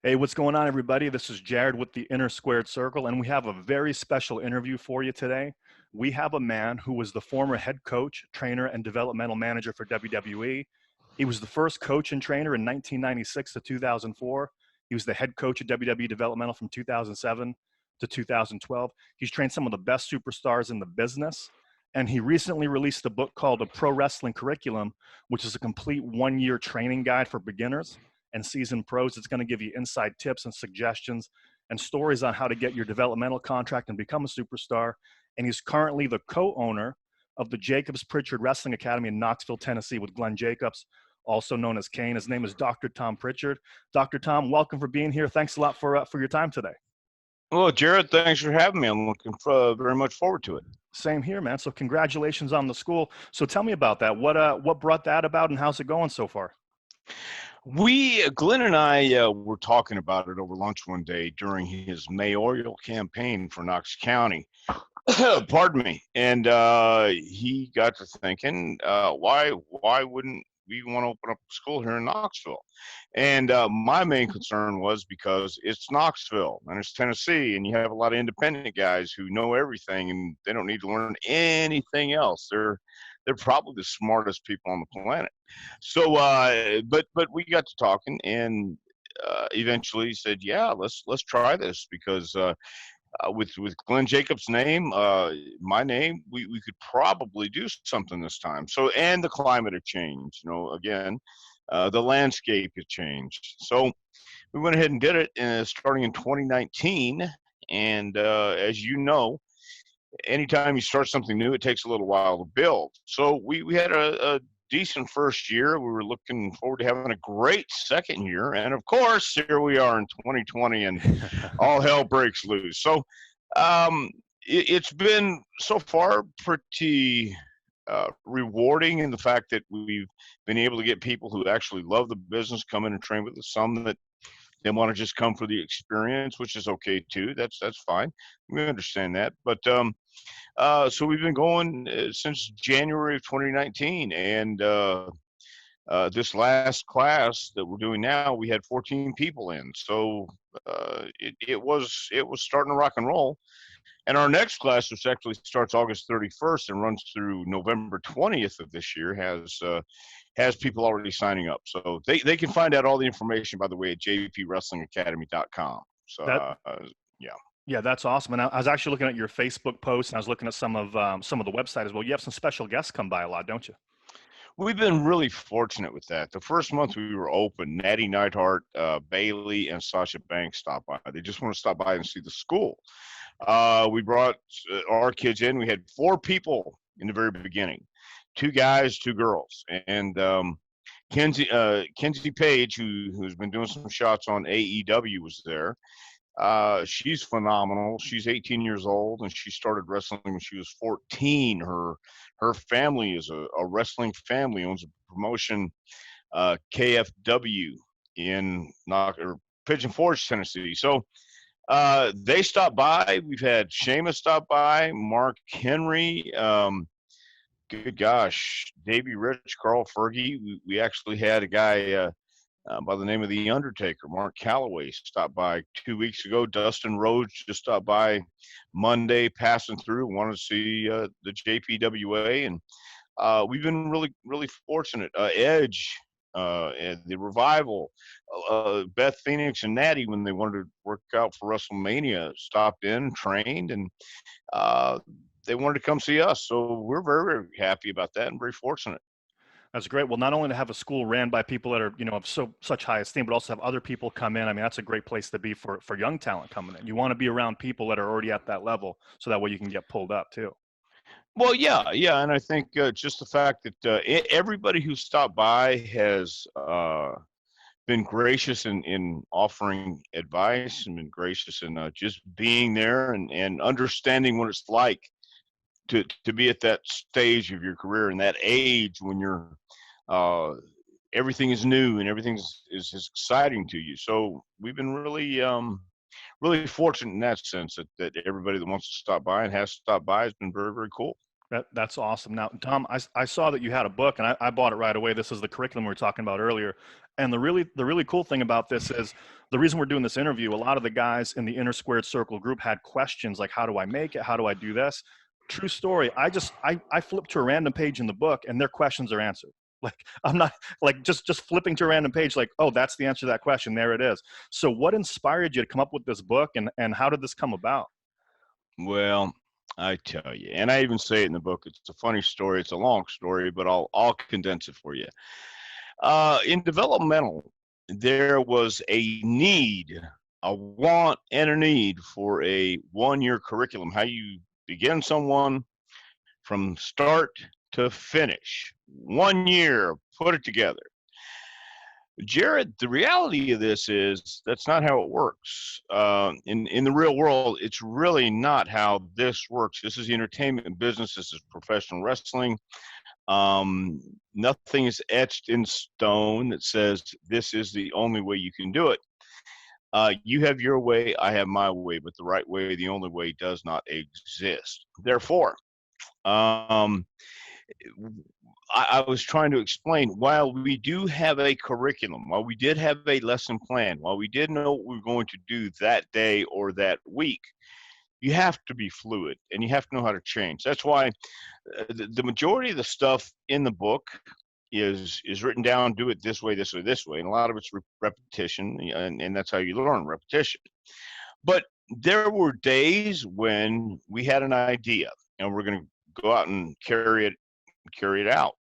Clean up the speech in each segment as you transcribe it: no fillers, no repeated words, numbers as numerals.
Hey, what's going on, everybody? This is Jared with the Inner Squared Circle, and we have a very special interview for you today. We have a man who was the former head coach, trainer, and developmental manager for WWE. He was the first coach and trainer in 1996 to 2004. He was the head coach at WWE Developmental from 2007 to 2012. He's trained some of the best superstars in the business, and he recently released a book called A Pro Wrestling Curriculum, which is a complete one-year training guide for beginners and seasoned pros. It's going to give you inside tips and suggestions and stories on how to get your developmental contract and become a superstar. And he's currently the co-owner of the Jacobs-Prichard Wrestling Academy in Knoxville, Tennessee, with Glenn Jacobs, also known as Kane. His name is Dr. Tom Prichard. Dr. Tom, welcome for being here. Thanks a lot for your time today. Well, Jared, thanks for having me. I'm looking very much forward to it. Same here, man. So congratulations on the school. So tell me about that. What brought that about, and how's it going so far? Glenn and I were talking about it over lunch one day during his mayoral campaign for Knox County. Pardon me. And he got to thinking, why wouldn't we want to open up a school here in Knoxville? And my main concern was because it's Knoxville and it's Tennessee, and you have a lot of independent guys who know everything and they don't need to learn anything else. They're probably the smartest people on the planet. So, but we got to talking, and eventually said, "Yeah, let's try this," because with Glenn Jacobs' name, my name, we could probably do something this time. So, and the climate had changed. Again, the landscape had changed. So, we went ahead and did it, starting in 2019. And as you know, anytime you start something new, it takes a little while to build. So we had a decent first year. We were looking forward to having a great second year. And of course, here we are in 2020 and all hell breaks loose. So it's been so far pretty rewarding in the fact that we've been able to get people who actually love the business come in and train with us. Some that they want to just come for the experience, which is okay too. That's fine. We understand that. But so we've been going since January of 2019, and this last class that we're doing now, we had 14 people in. So it was starting to rock and roll. And our next class, which actually starts August 31st and runs through November 20th of this year, has people already signing up. So they can find out all the information, by the way, at jpwrestlingacademy.com. So yeah. Yeah, that's awesome. And I was actually looking at your Facebook post, and I was looking at some of the website as well. You have some special guests come by a lot, don't you? We've been really fortunate with that. The first month we were open, Natty Neidhart, Bailey, and Sasha Banks stopped by. They just want to stop by and see the school. We brought our kids in. We had 4 people in the very beginning, 2 guys, 2 girls. And Kenzie Page, who's been doing some shots on AEW, was there. She's phenomenal. She's 18 years old, and she started wrestling when she was 14. Her family is a wrestling family, owns a promotion, KFW in Pigeon Forge, Tennessee. So they stopped by. We've had Sheamus stop by, Mark Henry, good gosh, Davey Rich, Carl Fergie. We actually had a guy by the name of The Undertaker, Mark Calloway, stopped by 2 weeks ago. Dustin Rhodes just stopped by Monday, passing through, wanted to see the JPWA. And we've been really, really fortunate. Edge, and the Revival, Beth Phoenix and Natty, when they wanted to work out for WrestleMania, stopped in, trained, and they wanted to come see us. So we're very, very happy about that and very fortunate. That's great. Well, not only to have a school ran by people that are, of such high esteem, but also have other people come in. I mean, that's a great place to be for young talent coming in. You want to be around people that are already at that level, so that way you can get pulled up too. Well, yeah, and I think just the fact that everybody who stopped by has been gracious in offering advice and been gracious in just being there and understanding what it's like to be at that stage of your career and that age when you're everything is new and everything is exciting to you. So we've been really really fortunate in that sense that everybody that wants to stop by and has stopped by has been very, very cool. That's awesome. Now, Tom, I saw that you had a book, and I bought it right away. This is the curriculum we were talking about earlier. And the really cool thing about this is the reason we're doing this interview, a lot of the guys in the Inner Squared Circle group had questions like, how do I make it? How do I do this? True story. I flipped to a random page in the book and their questions are answered. Like, I'm not like just flipping to a random page like, oh, that's the answer to that question. There it is. So what inspired you to come up with this book, and how did this come about? Well, I tell you, and I even say it in the book. It's a funny story. It's a long story, but I'll condense it for you. In developmental, there was a need, a want, and a need for a one-year curriculum. How you begin someone from start to finish. 1 year, put it together. Jared, the reality of this is that's not how it works. In the real world, it's really not how this works. This is the entertainment business. This is professional wrestling. Nothing is etched in stone that says this is the only way you can do it. You have your way, I have my way, but the right way, the only way, does not exist. Therefore, I was trying to explain, while we do have a curriculum, while we did have a lesson plan, while we did know what we were going to do that day or that week, you have to be fluid and you have to know how to change. That's why the majority of the stuff in the book is written down, do it this way, this way, this way. And a lot of it's repetition, and that's how you learn, repetition. But there were days when we had an idea and we're going to go out and carry it out.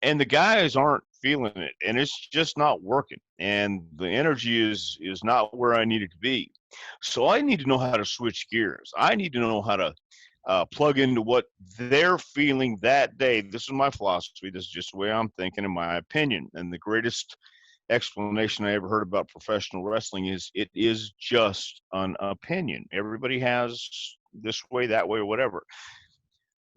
And the guys aren't feeling it, and it's just not working. And the energy is not where I need it to be. So I need to know how to switch gears. I need to know how to plug into what they're feeling that day. This is my philosophy. This is just the way I'm thinking, in my opinion. And the greatest explanation I ever heard about professional wrestling is it is just an opinion. Everybody has this way, that way, or whatever.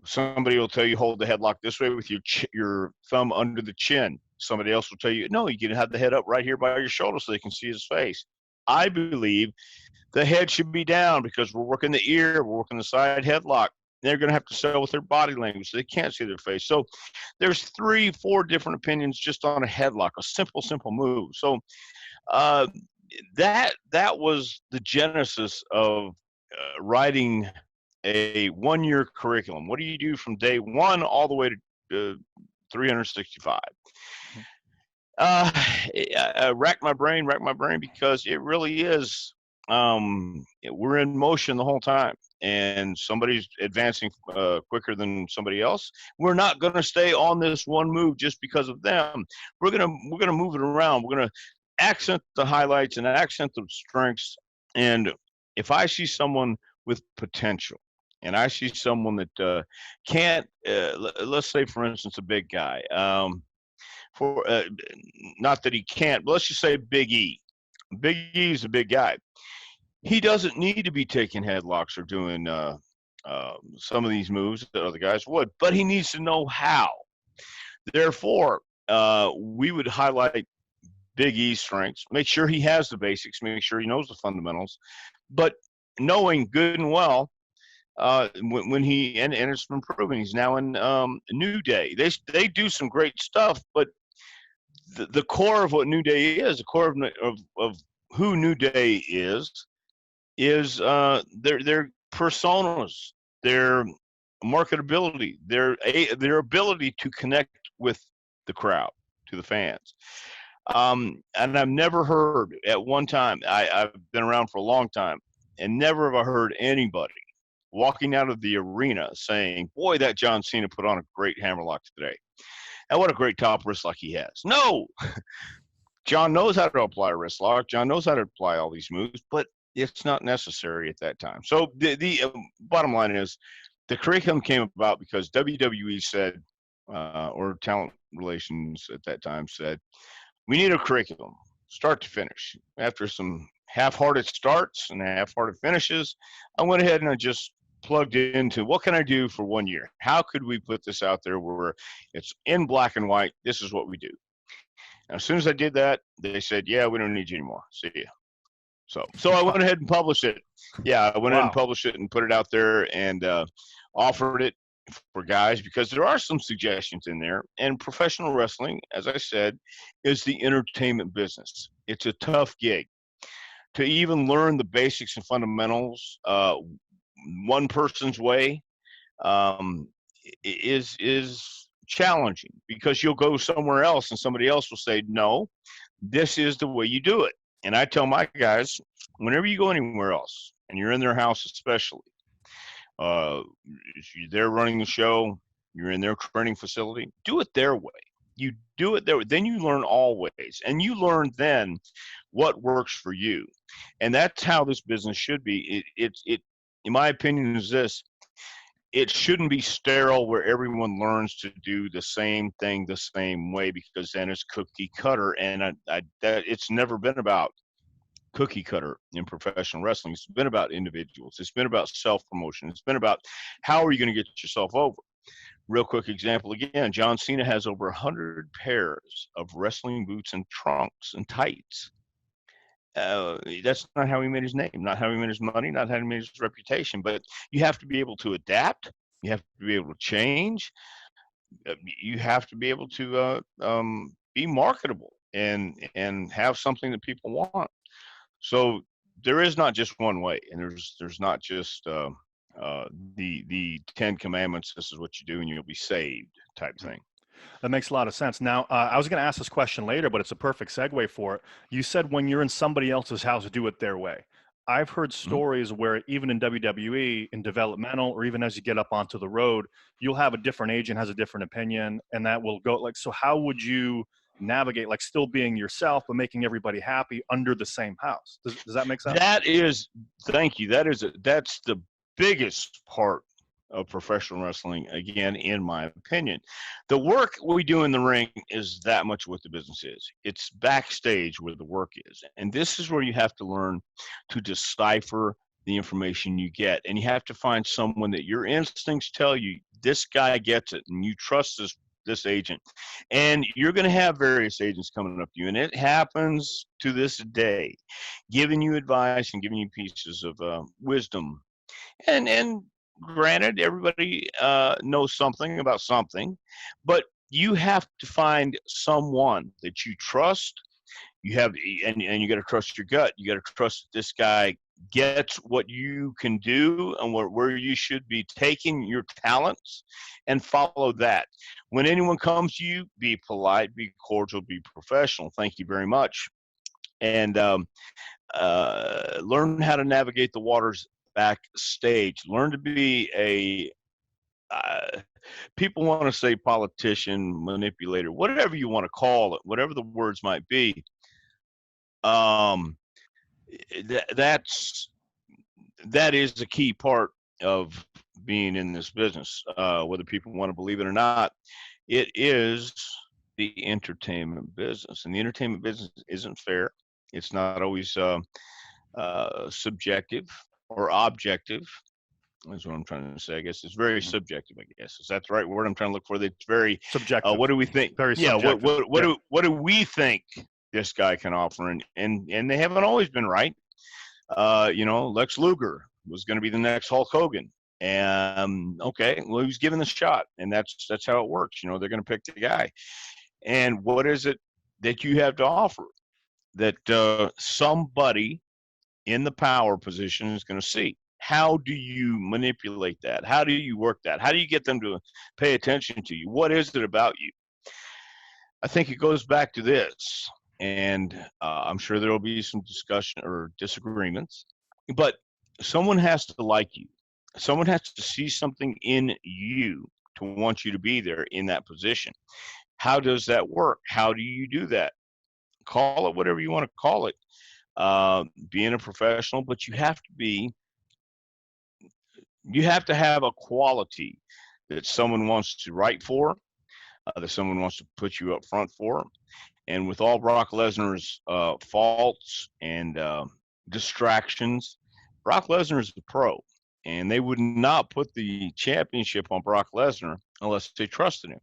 Somebody will tell you hold the headlock this way with your thumb under the chin. Somebody else will tell you, no, you can have the head up right here by your shoulder so they can see his face. I believe the head should be down because we're working the ear, we're working the side headlock. They're going to have to sell with their body language so they can't see their face. So there's 3-4 different opinions just on a headlock, a simple move. So that was the genesis of writing a 1-year curriculum. What do you do from day one all the way to 365? I racked my brain because it really is. We're in motion the whole time, and somebody's advancing quicker than somebody else. We're not going to stay on this one move just because of them. We're gonna move it around. We're gonna accent the highlights and accent the strengths. And if I see someone with potential, and I see someone that can't, let's say, for instance, a big guy, not that he can't, but let's just say Big E. Big E is a big guy. He doesn't need to be taking headlocks or doing some of these moves that other guys would, but he needs to know how. Therefore, we would highlight Big E's strengths, make sure he has the basics, make sure he knows the fundamentals, but knowing good and well, when he and it's been proven, he's now in New Day. They do some great stuff, but the core of what New Day is, the core of who New Day is their personas, their marketability, their ability to connect with the crowd, to the fans. And I've never heard at one time, I've been around for a long time, and never have I heard anybody walking out of the arena saying, boy, that John Cena put on a great hammerlock today. And what a great top wrist lock he has. No! John knows how to apply a wrist lock. John knows how to apply all these moves, but it's not necessary at that time. So the bottom line is the curriculum came about because WWE said, or talent relations at that time said, we need a curriculum, start to finish. After some half-hearted starts and half-hearted finishes, I went ahead and I just plugged into what can I do for 1 year? How could we put this out there where it's in black and white? This is what we do. And as soon as I did that, they said, yeah, we don't need you anymore. See ya. So I went ahead and published it. Yeah, I went ahead and published it and put it out there and offered it. for guys, because there are some suggestions in there. And professional wrestling, as I said, is the entertainment business. It's a tough gig to even learn the basics and fundamentals one person's way. um, is challenging, because you'll go somewhere else and somebody else will say, no, this is the way you do it. And I tell my guys, whenever you go anywhere else and you're in their house, especially, uh, they're running the show, you're in their training facility, do it their way. You do it their way. Then you learn always. And you learn then what works for you. And that's how this business should be. It in my opinion, is this: it shouldn't be sterile where everyone learns to do the same thing the same way, because then it's cookie cutter. And that it's never been about cookie cutter in professional wrestling. It's been about individuals. It's been about self-promotion. It's been about how are you going to get yourself over. Real quick example again, John Cena has over 100 pairs of wrestling boots and trunks and tights. That's not how he made his name, not how he made his money, not how he made his reputation. But you have to be able to adapt. You have to be able to change. You have to be able to be marketable and have something that people want. So there is not just one way, and there's not just the 10 Commandments. This is what you do, and you'll be saved, type thing. That makes a lot of sense. Now, I was going to ask this question later, but it's a perfect segue for it. You said when you're in somebody else's house, do it their way. I've heard stories where even in WWE, in developmental, or even as you get up onto the road, you'll have a different agent has a different opinion, and that will go like, so how would you navigate, like still being yourself, but making everybody happy under the same house? Does that make sense? That is, thank you. That's the biggest part of professional wrestling, again, in my opinion. The work we do in the ring is that much what the business is. It's backstage where the work is. And this is where you have to learn to decipher the information you get. And you have to find someone that your instincts tell you, this guy gets it, and you trust this agent. And you're going to have various agents coming up to you, and it happens to this day, giving you advice and giving you pieces of wisdom. And granted, everybody knows something about something, but you have to find someone that you trust. You have, and you got to trust your gut. You got to trust that this guy gets what you can do and where you should be taking your talents, and follow that. When anyone comes to you, be polite, be cordial, be professional. Thank you very much. And learn how to navigate the waters backstage. Learn to be people want to say politician, manipulator, whatever you want to call it, whatever the words might be. That is a key part of being in this business, whether people want to believe it or not. It is the entertainment business, and the entertainment business isn't fair. It's not always subjective or objective. That's what I'm trying to say. I guess it's very subjective. I guess is that the right word I'm trying to look for? It's very subjective. What do we think? Very subjective. What do we think this guy can offer? And they haven't always been right. Lex Luger was going to be the next Hulk Hogan. And okay, well, he was given the shot, and that's how it works. They're going to pick the guy. And what is it that you have to offer that somebody in the power position is going to see? How do you manipulate that? How do you work that? How do you get them to pay attention to you? What is it about you? I think it goes back to this, and I'm sure there will be some discussion or disagreements, but someone has to like you. Someone has to see something in you to want you to be there in that position. How does that work? How do you do that? Call it whatever you want to call it. Being a professional, but you have to have a quality that someone wants to write for, that someone wants to put you up front for. And with all Brock Lesnar's faults and distractions, Brock Lesnar is a pro, and they would not put the championship on Brock Lesnar unless they trusted him.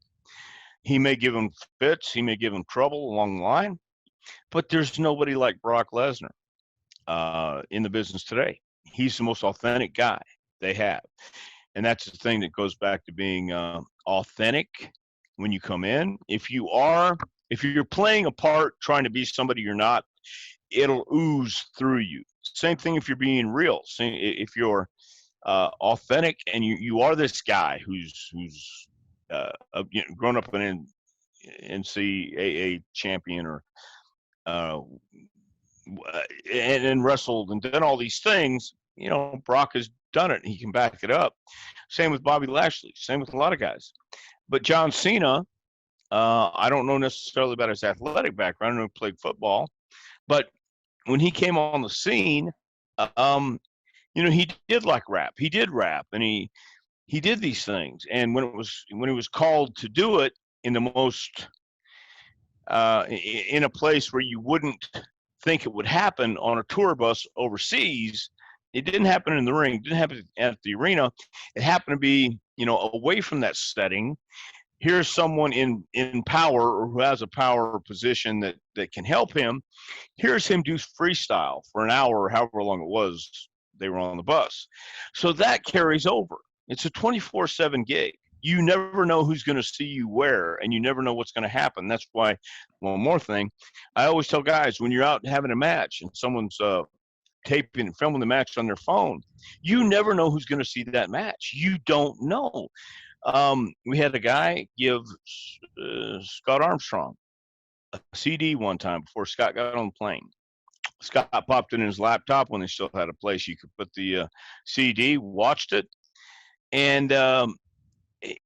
He may give them fits, he may give them trouble along the line, but there's nobody like Brock Lesnar in the business today. He's the most authentic guy they have. And that's the thing that goes back to being authentic when you come in. If you're playing a part trying to be somebody you're not, it'll ooze through you. Same thing if you're being real. If you're authentic and you are this guy who's grown up an NCAA champion or and wrestled and done all these things, Brock has done it and he can back it up. Same with Bobby Lashley. Same with a lot of guys. But John Cena, I don't know necessarily about his athletic background. I know he played football, but when he came on the scene, he did like rap. He did rap, and he did these things. And when he was called to do it in the most in a place where you wouldn't think it would happen, on a tour bus overseas, it didn't happen in the ring. It didn't happen at the arena. It happened to be, away from that setting. Here's someone in power, or who has a power position that can help him. Here's him do freestyle for an hour, or however long it was they were on the bus. So that carries over. It's a 24/7 gig. You never know who's going to see you where, and you never know what's going to happen. That's why, one more thing, I always tell guys, when you're out having a match and someone's taping and filming the match on their phone, you never know who's going to see that match. You don't know. We had a guy give Scott Armstrong a CD one time before Scott got on the plane. Scott popped it in his laptop when they still had a place you could put the CD, watched it, and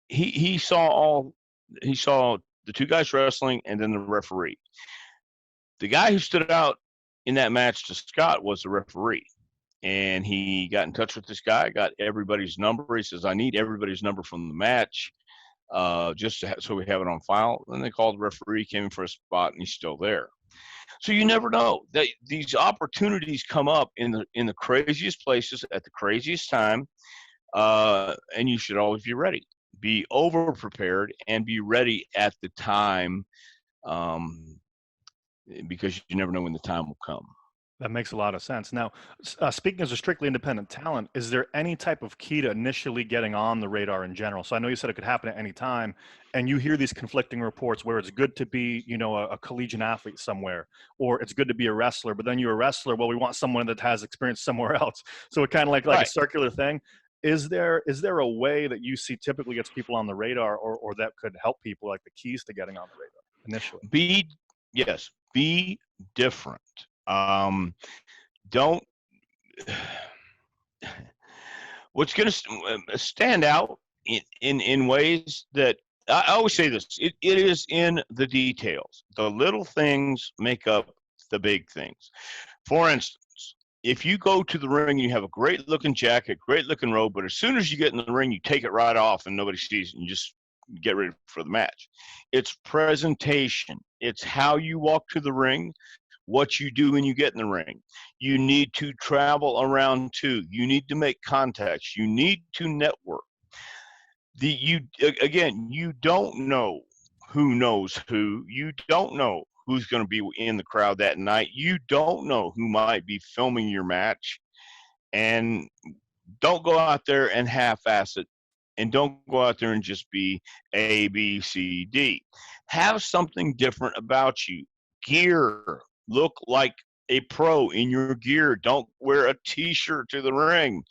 he saw the two guys wrestling and then the referee. The guy who stood out in that match to Scott was the referee. And he got in touch with this guy, got everybody's number. He says, I need everybody's number from the match, just so we have it on file. Then they called the referee, came in for a spot, and he's still there. So you never know. These opportunities come up in the craziest places at the craziest time, and you should always be ready. Be over-prepared and be ready at the time, because you never know when the time will come. That makes a lot of sense. Now, speaking as a strictly independent talent, is there any type of key to initially getting on the radar in general? So I know you said it could happen at any time, and you hear these conflicting reports where it's good to be, a collegiate athlete somewhere, or it's good to be a wrestler, but then you're a wrestler. Well, we want someone that has experience somewhere else. So it kind of like a circular thing. Is there a way that you see typically gets people on the radar, or that could help people, like the keys to getting on the radar initially? Be different. What's going to stand out in ways that I always say this, it is in the details. The little things make up the big things. For instance, if you go to the ring and you have a great looking jacket, great looking robe, but as soon as you get in the ring, you take it right off and nobody sees it and you just get ready for the match. It's presentation. It's how you walk to the ring, what you do when you get in the ring. You need to travel around too. You need to make contacts. You need to network. You don't know who knows who. You don't know who's going to be in the crowd that night. You don't know who might be filming your match. And don't go out there and half-ass it. And don't go out there and just be A, B, C, D. Have something different about you. Gear. Look like a pro in your gear. Don't wear a T-shirt to the ring.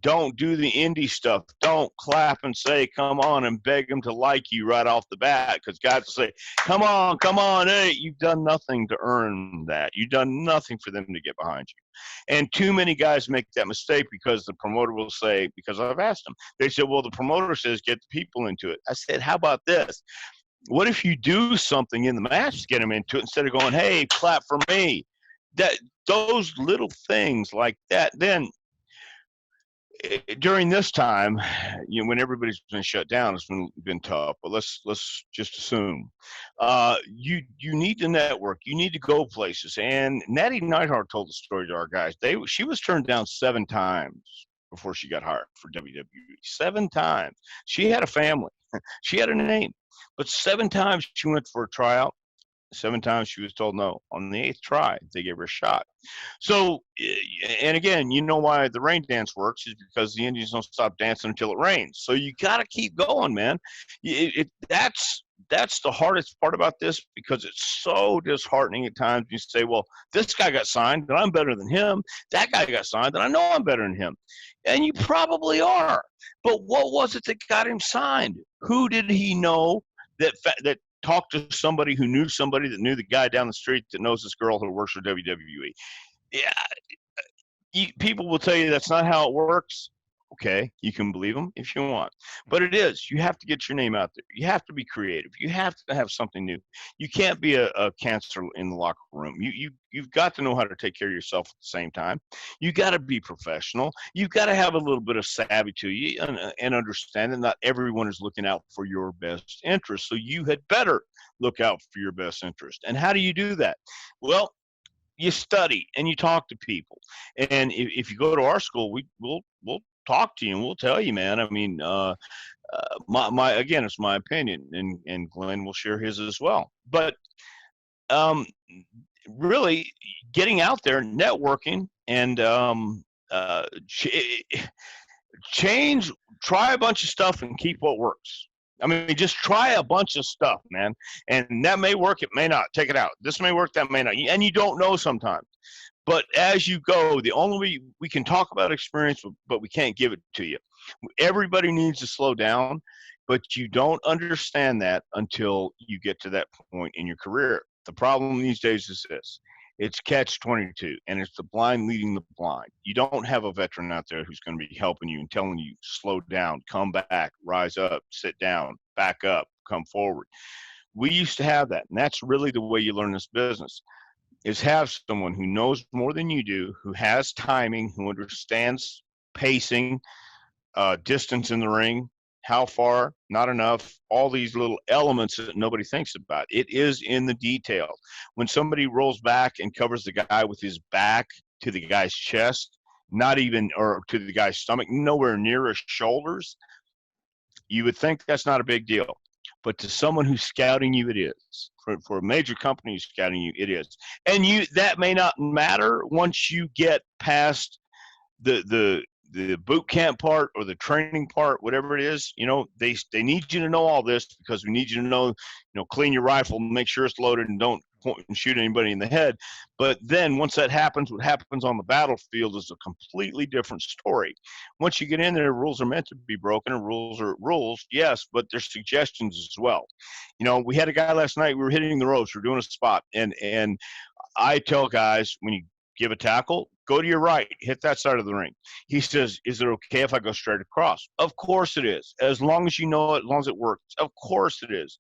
Don't do the indie stuff. Don't clap and say, come on, and beg them to like you right off the bat, because guys will say, come on, hey, you've done nothing to earn that. You've done nothing for them to get behind you. And too many guys make that mistake because the promoter will say, because I've asked them, they said, well, the promoter says get the people into it. I said, how about this? What if you do something in the match to get them into it instead of going, hey, clap for me? Those little things like that. Then during this time, when everybody's been shut down, it's been tough. But let's just assume you need to network. You need to go places. And Natty Neidhart told the story to our guys. She was turned down 7 times before she got hired for WWE. 7 times. She had a family. She had a name. But 7 times she went for a tryout. 7 times she was told no. On the 8th try, they gave her a shot. So, And again, you know why the rain dance works is because the Indians don't stop dancing until it rains. So you got to keep going, man. That's the hardest part about this, because it's so disheartening at times. You say, well, this guy got signed, and I'm better than him. That guy got signed, and I know I'm better than him. And you probably are. But what was it that got him signed? Who did he know that talked to somebody who knew somebody that knew the guy down the street that knows this girl who works for WWE? Yeah, people will tell you that's not how it works. Okay, you can believe them if you want, but it is. You have to get your name out there. You have to be creative. You have to have something new. You can't be a cancer in the locker room. You've got to know how to take care of yourself at the same time. You got to be professional. You've got to have a little bit of savvy to you, and understand that not everyone is looking out for your best interest. So you had better look out for your best interest. And how do you do that? Well, you study and you talk to people. And if you go to our school, we'll talk to you and we'll tell you, man. I mean, my again, it's my opinion, and Glenn will share his as well. But really, getting out there, networking, and change. Try a bunch of stuff and keep what works. I mean, just try a bunch of stuff, man. And that may work, it may not. Take it out. This may work, that may not. And you don't know sometimes. But as you go, the only way we can talk about experience, but we can't give it to you. Everybody needs to slow down, but you don't understand that until you get to that point in your career. The problem these days is this. It's catch-22, and it's the blind leading the blind. You don't have a veteran out there who's going to be helping you and telling you, slow down, come back, rise up, sit down, back up, come forward. We used to have that, and that's really the way you learn this business, is have someone who knows more than you do, who has timing, who understands pacing, distance in the ring, how far, not enough, all these little elements that nobody thinks about. It is in the detail. When somebody rolls back and covers the guy with his back to the guy's chest, not even, or to the guy's stomach, nowhere near his shoulders, you would think that's not a big deal. But to someone who's scouting you, it is. For a major company who's scouting you, it is. And that may not matter once you get past the boot camp part or the training part, whatever it is. They need you to know all this, because we need you to know, clean your rifle, make sure it's loaded, and don't point and shoot anybody in the head. But then once that happens, what happens on the battlefield is a completely different story. Once you get in there, rules are meant to be broken, and rules are rules, yes, but there's suggestions as well. We had a guy last night, we were hitting the ropes, we were doing a spot, and I tell guys, when you give a tackle, go to your right, hit that side of the ring. He says, is it okay if I go straight across? Of course it is. As long as you know it, as long as it works. Of course it is.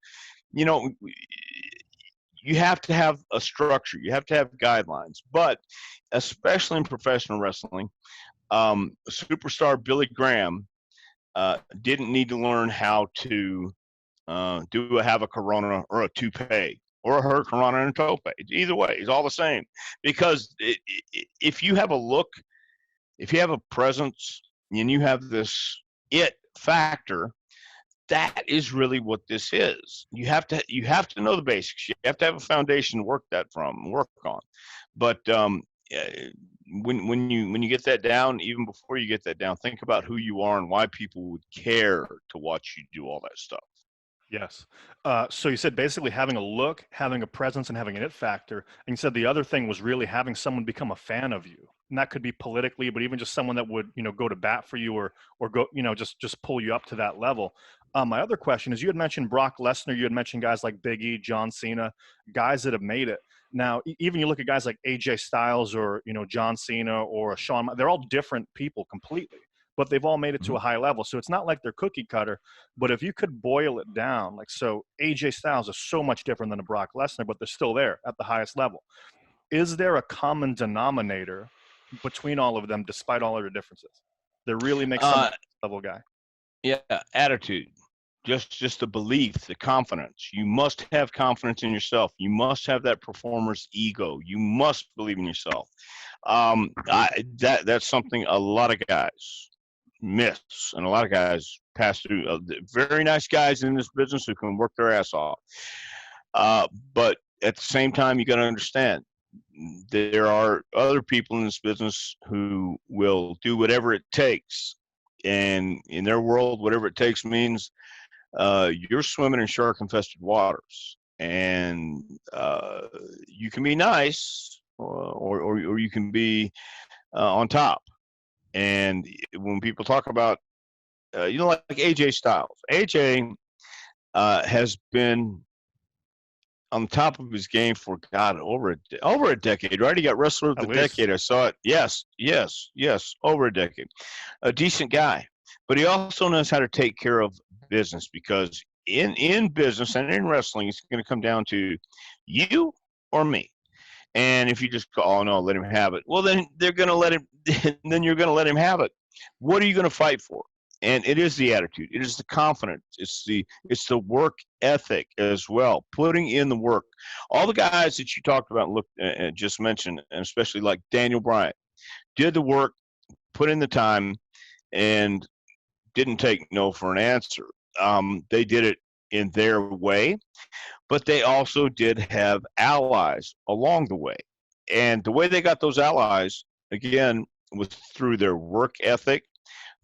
You have to have a structure. You have to have guidelines. But especially in professional wrestling, superstar Billy Graham didn't need to learn how to have a Corona or a toupee, or a hurricanrana and a tope. Either way, it's all the same. Because if you have a look, if you have a presence, and you have this it factor, that is really what this is. You have to know the basics. You have to have a foundation to work on. But when you get that down, even before you get that down, think about who you are and why people would care to watch you do all that stuff. Yes. So you said basically having a look, having a presence, and having an it factor. And you said the other thing was really having someone become a fan of you. And that could be politically, but even just someone that would, go to bat for you, or go, just pull you up to that level. My other question is, you had mentioned Brock Lesnar, you had mentioned guys like Big E, John Cena, guys that have made it. Now, even you look at guys like AJ Styles, or, John Cena, or Shawn, they're all different people completely, but they've all made it to a high level. So it's not like they're cookie cutter, but if you could boil it down, so AJ Styles is so much different than a Brock Lesnar, but they're still there at the highest level. Is there a common denominator between all of them, despite all of their differences, that really makes someone a level guy? Yeah, attitude. Just the belief, the confidence. You must have confidence in yourself. You must have that performer's ego. You must believe in yourself. That's something a lot of guys miss, and a lot of guys pass through. Very nice guys in this business who can work their ass off. But at the same time, you got to understand, there are other people in this business who will do whatever it takes. And in their world, whatever it takes means you're swimming in shark-infested waters. And you can be nice, or you can be on top. And when people talk about, like AJ Styles, AJ has been on top of his game for over a decade, right? He got Wrestler of the Decade. I saw it. Yes, over a decade. A decent guy, but he also knows how to take care of business, because in business and in wrestling, it's going to come down to you or me. And if you just go, oh no, let him have it, well then they're going to let him. Then you're going to let him have it. What are you going to fight for? And it is the attitude. It is the confidence. It's the work ethic as well. Putting in the work. All the guys that you talked about, just mentioned, and especially like Daniel Bryan, did the work, put in the time, and didn't take no for an answer. They did it in their way, but they also did have allies along the way. And the way they got those allies, again, was through their work ethic,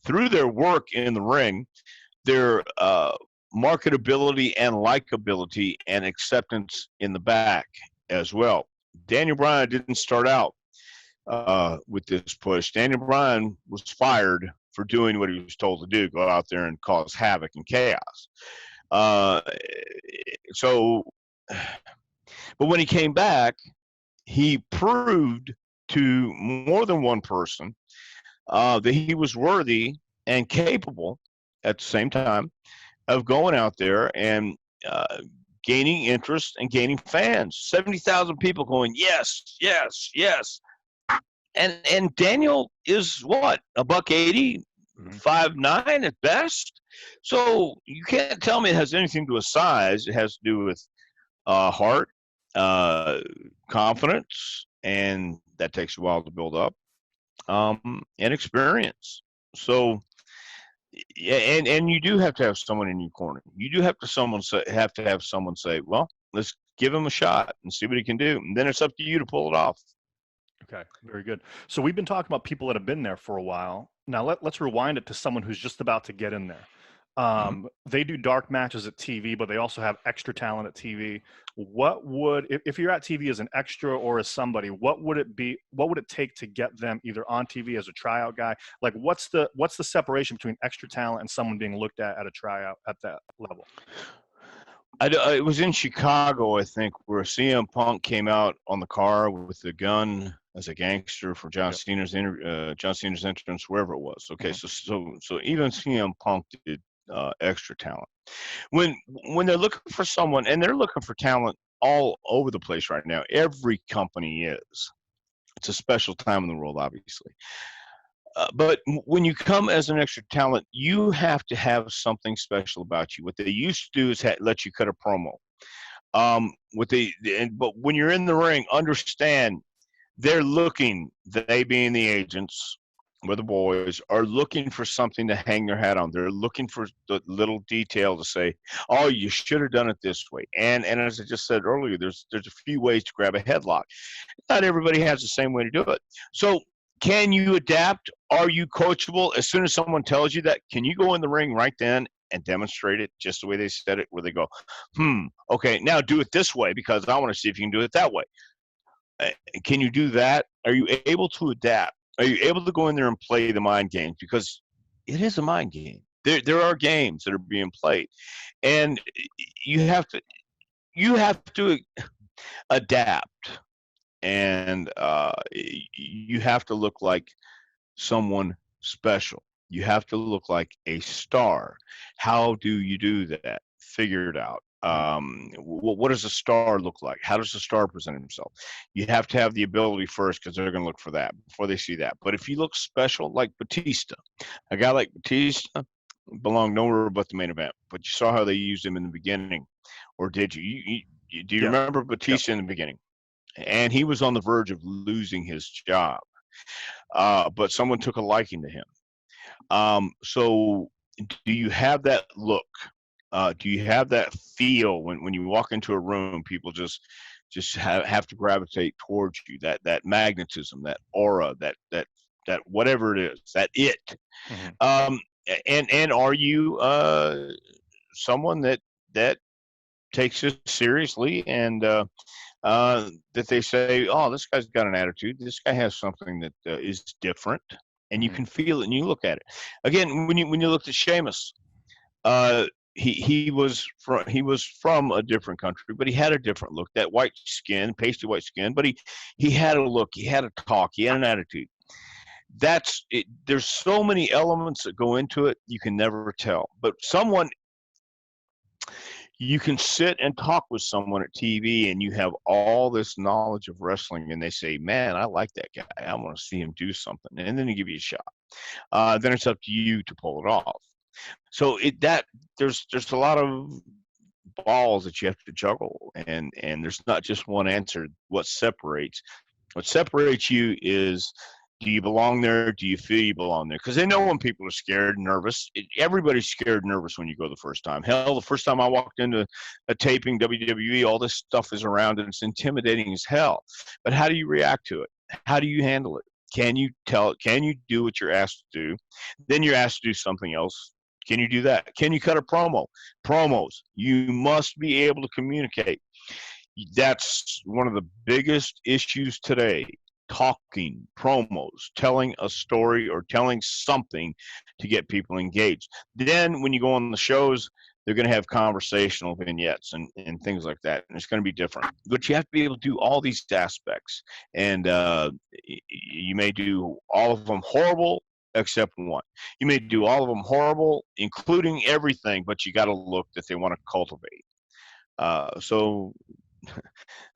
through their work in the ring, their marketability and likability and acceptance in the back as well. Daniel Bryan didn't start out with this push. Daniel Bryan was fired for doing what he was told to do, go out there and cause havoc and chaos. But when he came back, he proved to more than one person that he was worthy and capable at the same time of going out there and gaining interest and gaining fans. 70,000 people going, yes, yes, yes. And Daniel is what, $180, 5'9" at best. So you can't tell me it has anything to do with size. It has to do with heart, confidence, and that takes a while to build up, and experience. So, yeah, and you do have to have someone in your corner. You do have to have someone say, well, let's give him a shot and see what he can do. And then it's up to you to pull it off. Okay, very good. So we've been talking about people that have been there for a while. Now let's rewind it to someone who's just about to get in there. They do dark matches at TV, but they also have extra talent at TV. What would, if you're at TV as an extra or as somebody, what would it take to get them either on TV as a tryout guy? Like what's the separation between extra talent and someone being looked at a tryout at that level? It was in Chicago, I think, where CM Punk came out on the car with the gun as a gangster for John Cena's entrance, wherever it was. Okay, so even CM Punk did extra talent. When they're looking for someone, and they're looking for talent all over the place right now. Every company is. It's a special time in the world, obviously. But when you come as an extra talent, you have to have something special about you. What they used to do is let you cut a promo. But when you're in the ring, understand they're looking, they being the agents, where the boys are looking for something to hang their hat on. They're looking for the little detail to say, oh, you should have done it this way. And as I just said earlier, there's a few ways to grab a headlock. Not everybody has the same way to do it. So can you adapt? Are you coachable? As soon as someone tells you that, can you go in the ring right then and demonstrate it just the way they said it, where they go, okay, now do it this way because I want to see if you can do it that way. Can you do that? Are you able to adapt? Are you able to go in there and play the mind games? Because it is a mind game. There are games that are being played, and you have to adapt, and you have to look like someone special. You have to look like a star. How do you do that? Figure it out. What does a star look like? How does a star present himself? You have to have the ability first, because they're going to look for that before they see that. But if you look special, like Batista, a guy like Batista belonged nowhere but the main event. But you saw how they used him in the beginning, or did you? Do you remember Batista in the beginning? And he was on the verge of losing his job, but someone took a liking to him. So do you have that look? Do you have that feel when you walk into a room, people just just have to gravitate towards you. That magnetism, that aura, that whatever it is, that it. Mm-hmm. And are you someone that takes this seriously, and that they say, oh, this guy's got an attitude. This guy has something that is different, and you Mm-hmm. can feel it and you look at it. Again, when you looked at Sheamus, he was from a different country, but he had a different look. That white skin, pasty white skin, but he had a look, he had a talk, he had an attitude. That's it. There's so many elements that go into it, you can never tell. But you can sit and talk with someone at TV and you have all this knowledge of wrestling, and they say, man, I like that guy, I want to see him do something, and then they give you a shot. Then it's up to you to pull it off. So there's a lot of balls that you have to juggle, and there's not just one answer. What separates you is, do you belong there? Do you feel you belong there? Because they know when people are scared, nervous. Everybody's scared, nervous when you go the first time. Hell, the first time I walked into a taping WWE, all this stuff is around and it's intimidating as hell. But how do you react to it? How do you handle it? Can you do what you're asked to do? Then you're asked to do something else. Can you do that? Can you cut a promo? Promos. You must be able to communicate. That's one of the biggest issues today. Talking, promos, telling a story or telling something to get people engaged. Then when you go on the shows, they're going to have conversational vignettes and things like that, and it's going to be different. But you have to be able to do all these aspects, and you may do all of them horrible except one. You may do all of them horrible, including everything, but you got a look that they want to cultivate. So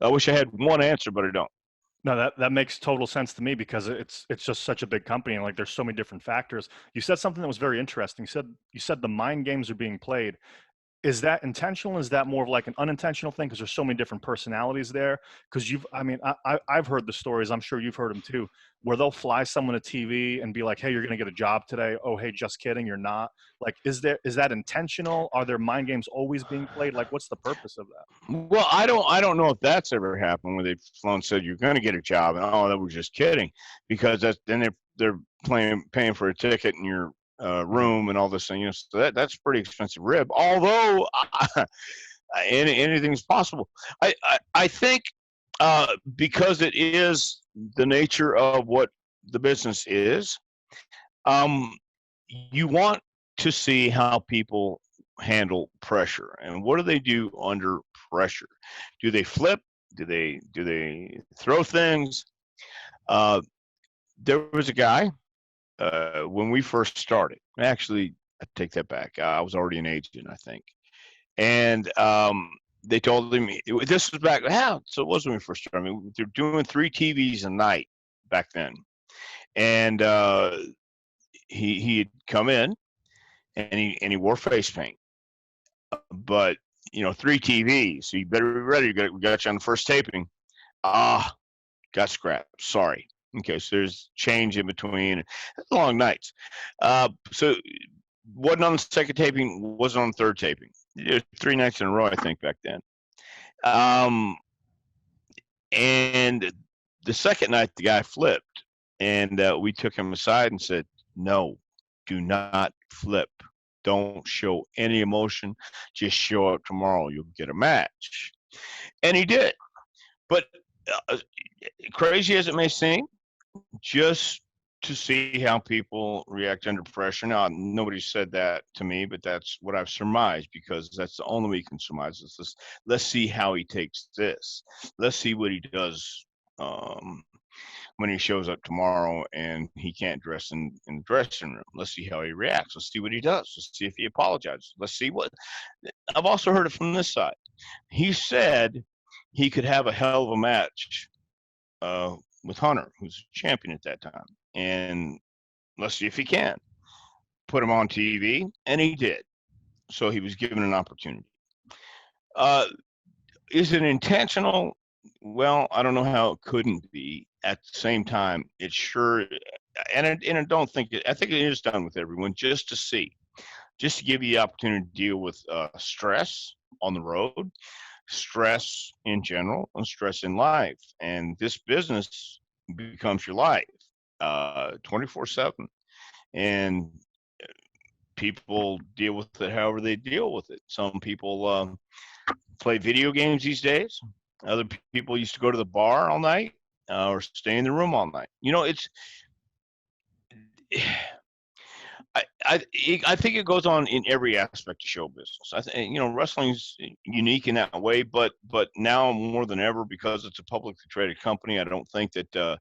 I wish I had one answer, but I don't. No, that makes total sense to me, because it's just such a big company, and like there's so many different factors. You said something that was very interesting. You said the mind games are being played. Is that intentional? Is that more of like an unintentional thing? Because there's so many different personalities there. Because I've heard the stories. I'm sure you've heard them too, where they'll fly someone to TV and be like, "Hey, you're going to get a job today." Oh, hey, just kidding, you're not. Like, is that intentional? Are there mind games always being played? Like, what's the purpose of that? Well, I don't know if that's ever happened where they've flown said you're going to get a job, and oh, that was just kidding, because then they're paying for a ticket in your Mhm. room and all this thing. So that's a pretty expensive rib. Although anything's possible. I think because it is the nature of what the business is, um, you want to see how people handle pressure, and what do they do under pressure. Do they flip? Do they throw things? uh, there was a guy when we first started. Actually, I take that back. I was already an agent, I think. And they told him, this was back, yeah, so it was when we first started. I mean, they're doing 3 TVs a night back then. And he had come in, and he wore face paint. But 3 TVs, so you better be ready. We got you on the first taping. Got scrapped. Sorry. Okay, so there's change in between. Long nights. So wasn't on the second taping, wasn't on the third taping. 3 nights in a row, I think, back then. And the second night, the guy flipped, and we took him aside and said, no, do not flip. Don't show any emotion. Just show up tomorrow. You'll get a match. And he did. But crazy as it may seem, just to see how people react under pressure. Now, nobody said that to me, but that's what I've surmised, because that's the only way you can surmise this. Let's see how he takes this. Let's see what he does when he shows up tomorrow and he can't dress in the dressing room. Let's see how he reacts. Let's see what he does. Let's see if he apologizes. Let's see what. I've also heard it from this side. He said he could have a hell of a match with Hunter, who's champion at that time. And let's see if he can. Put him on TV, and he did. So he was given an opportunity. Is it intentional? Well, I don't know how it couldn't be. At the same time, it sure, and I don't think I think it is done with everyone, just to see, just to give you the opportunity to deal with stress on the road, stress in general and stress in life. And this business becomes your life 24/7. And people deal with it however they deal with it. Some people play video games these days. Other people used to go to the bar all night or stay in the room all night. It's I think it goes on in every aspect of show business. Wrestling's unique in that way, but now more than ever, because it's a publicly traded company, I don't think that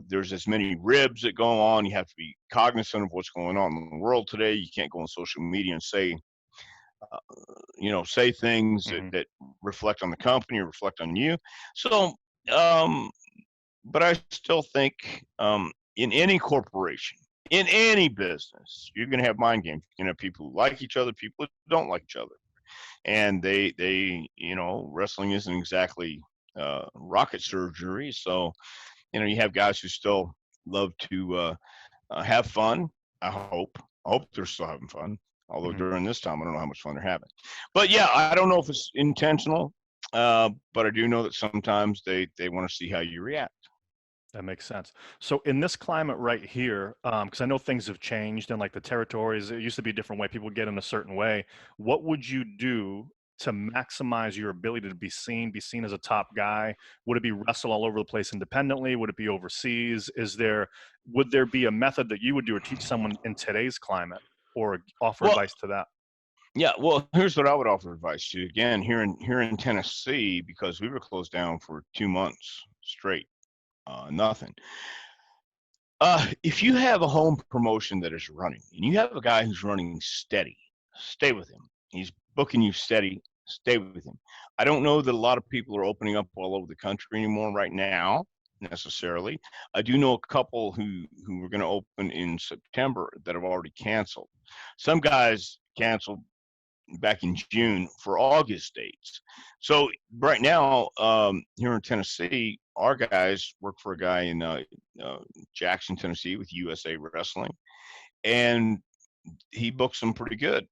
there's as many ribs that go on. You have to be cognizant of what's going on in the world today. You can't go on social media and say things that reflect on the company or reflect on you. So, but I still think in any corporation, in any business, you're going to have mind games. You're going to have people who like each other, people who don't like each other. And they wrestling isn't exactly rocket surgery. So, you have guys who still love to have fun. I hope they're still having fun. Although during this time, I don't know how much fun they're having. But yeah, I don't know if it's intentional, but I do know that sometimes they want to see how you react. That makes sense. So in this climate right here, because I know things have changed and like the territories, it used to be a different way. People get in a certain way. What would you do to maximize your ability to be seen as a top guy? Would it be wrestle all over the place independently? Would it be overseas? Would there be a method that you would do or teach someone in today's climate or offer advice to that? Yeah, well, here's what I would offer advice to. Again, here in Tennessee, because we were closed down for 2 months straight, nothing. If you have a home promotion that is running and you have a guy who's running steady, stay with him. He's booking you steady, stay with him. I don't know that a lot of people are opening up all over the country anymore right now, necessarily. I do know a couple who were going to open in September that have already canceled. Some guys canceled back in June for August dates. So right now, here in Tennessee, our guys work for a guy in Jackson, Tennessee, with USA Wrestling, and he books them pretty good.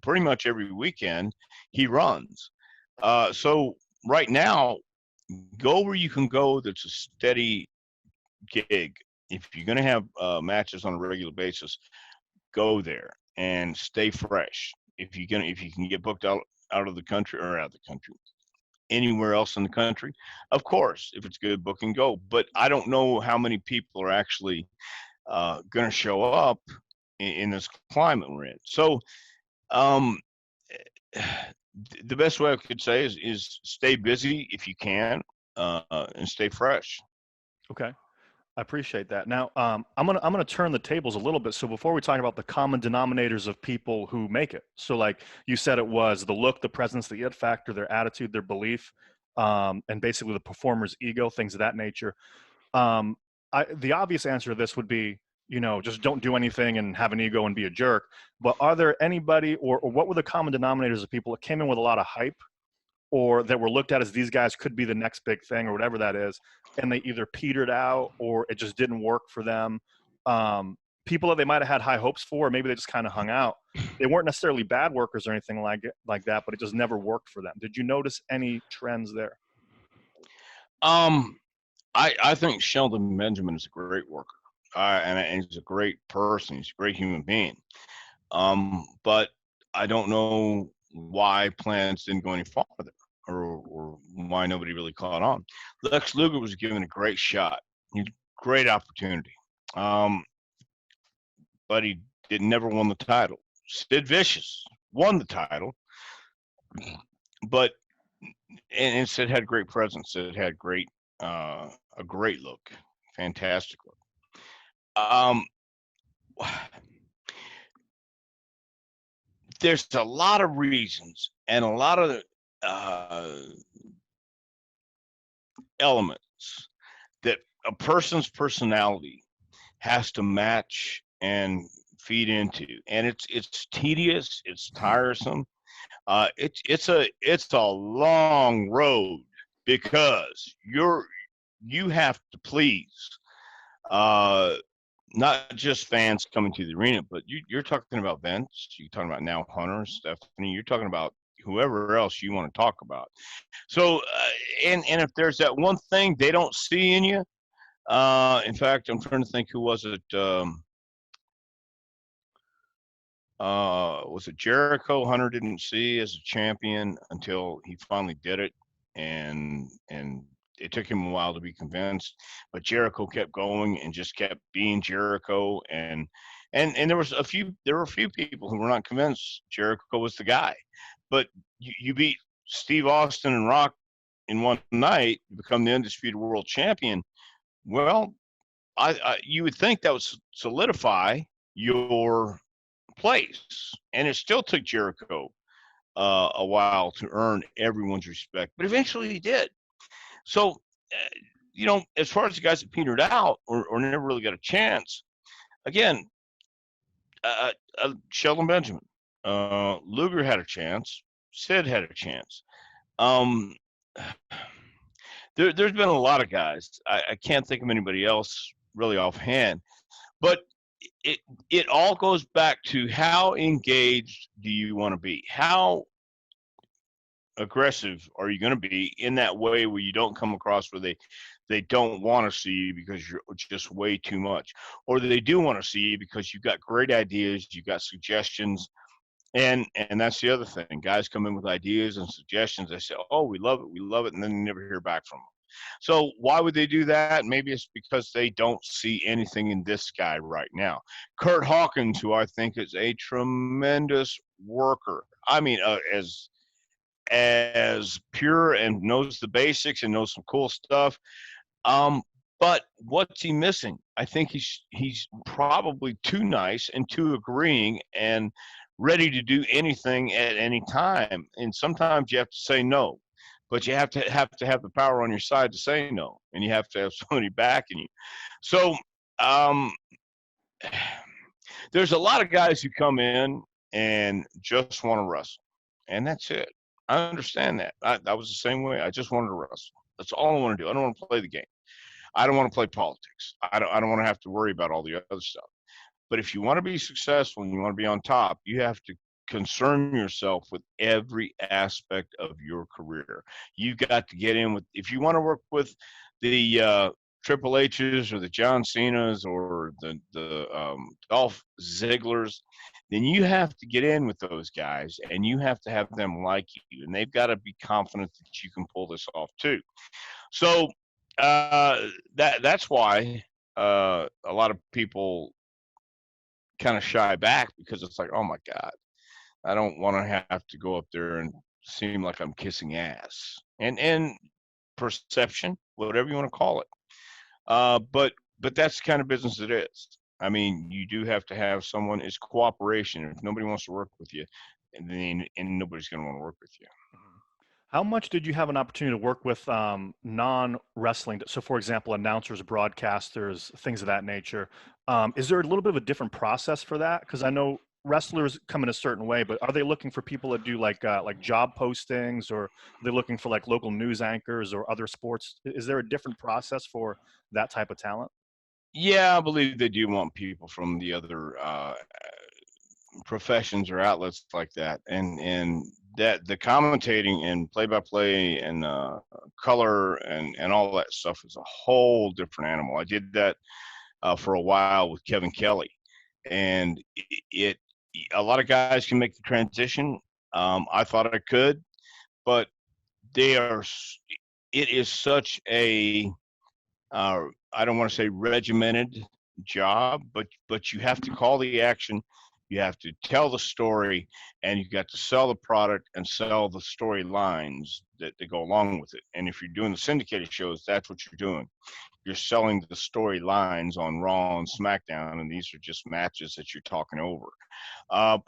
Pretty much every weekend he runs. So right now, go where you can go. That's a steady gig. If you're going to have matches on a regular basis, go there and stay fresh. If you can get booked out of the country or out of the country, anywhere else in the country, of course, if it's good booking, go. But I don't know how many people are actually going to show up in this climate we're in. So, the best way I could say is stay busy if you can, and stay fresh. Okay. I appreciate that. Now, I'm gonna turn the tables a little bit. So before we talk about the common denominators of people who make it, so like you said, it was the look, the presence, the it factor, their attitude, their belief, and basically the performer's ego, things of that nature. The obvious answer to this would be, just don't do anything and have an ego and be a jerk. But are there anybody, or what were the common denominators of people that came in with a lot of hype, or that were looked at as these guys could be the next big thing or whatever that is, and they either petered out or it just didn't work for them? People that they might have had high hopes for, or maybe they just kind of hung out. They weren't necessarily bad workers or anything like that, but it just never worked for them. Did you notice any trends there? I think Sheldon Benjamin is a great worker, and he's a great person. He's a great human being. But I don't know why plans didn't go any farther, or why nobody really caught on. Lex Luger was given a great shot, great opportunity, but he never won the title. Sid Vicious won the title, but and Sid had great presence. Sid had a great look, fantastic look. There's a lot of reasons and a lot of elements that a person's personality has to match and feed into, and it's tedious, it's tiresome. It's a long road, because you have to please not just fans coming to the arena, but you're talking about Vince, you're talking about now Hunter, Stephanie, you're talking about whoever else you want to talk about. So, and if there's that one thing they don't see in you, in fact, I'm trying to think who was it Jericho? Hunter didn't see as a champion until he finally did it, and it took him a while to be convinced. But Jericho kept going and just kept being Jericho, and there were a few people who were not convinced Jericho was the guy. But you beat Steve Austin and Rock in one night, you become the undisputed world champion. Well, you would think that would solidify your place, and it still took Jericho a while to earn everyone's respect, but eventually he did. So, as far as the guys that petered out or never really got a chance, again, Sheldon Benjamin, Luger had a chance, Sid had a chance. There's been a lot of guys. I can't think of anybody else really offhand, but it all goes back to how engaged do you want to be? How aggressive are you going to be in that way where you don't come across where they don't want to see you because you're just way too much, or they do want to see you because you've got great ideas, you've got suggestions, and that's the other thing. Guys come in with ideas and suggestions. They say, "Oh, we love it," and then you never hear back from them. So why would they do that? Maybe it's because they don't see anything in this guy right now. Kurt Hawkins, who I think is a tremendous worker. I mean, as pure and knows the basics and knows some cool stuff. But what's he missing? I think he's probably too nice and too agreeing and ready to do anything at any time. And sometimes you have to say no, but you have to have the power on your side to say no, and you have to have somebody backing you. So there's a lot of guys who come in and just want to wrestle, and that's it. I understand that. I was the same way. I just wanted to wrestle. That's all I want to do. I don't want to play the game. I don't want to play politics. I don't want to have to worry about all the other stuff. But if you want to be successful and you want to be on top, you have to concern yourself with every aspect of your career. You've got to get in with, if you want to work with the Triple H's or the John Cena's or the Dolph Ziggler's, then you have to get in with those guys and you have to have them like you, and they've got to be confident that you can pull this off too. So that's why a lot of people kind of shy back, because it's like, oh my God, I don't want to have to go up there and seem like I'm kissing ass and perception, whatever you want to call it. But that's the kind of business it is. I mean, you do have to have someone. It's cooperation. If nobody wants to work with you, and nobody's going to want to work with you. How much did you have an opportunity to work with non-wrestling? So, for example, announcers, broadcasters, things of that nature. Is there a little bit of a different process for that? Because I know wrestlers come in a certain way, but are they looking for people that do like job postings, or are they looking for like local news anchors or other sports? Is there a different process for that type of talent? Yeah, I believe they do want people from the other professions or outlets like that, and that the commentating and play-by-play and color and all that stuff is a whole different animal. I did that for a while with Kevin Kelly, and it a lot of guys can make the transition. I thought I could, but it is such a I don't want to say regimented job, but you have to call the action, you have to tell the story, and you got to sell the product and sell the storylines that go along with it. And if you're doing the syndicated shows, that's what you're doing. You're selling the storylines on Raw and SmackDown, and these are just matches that you're talking over.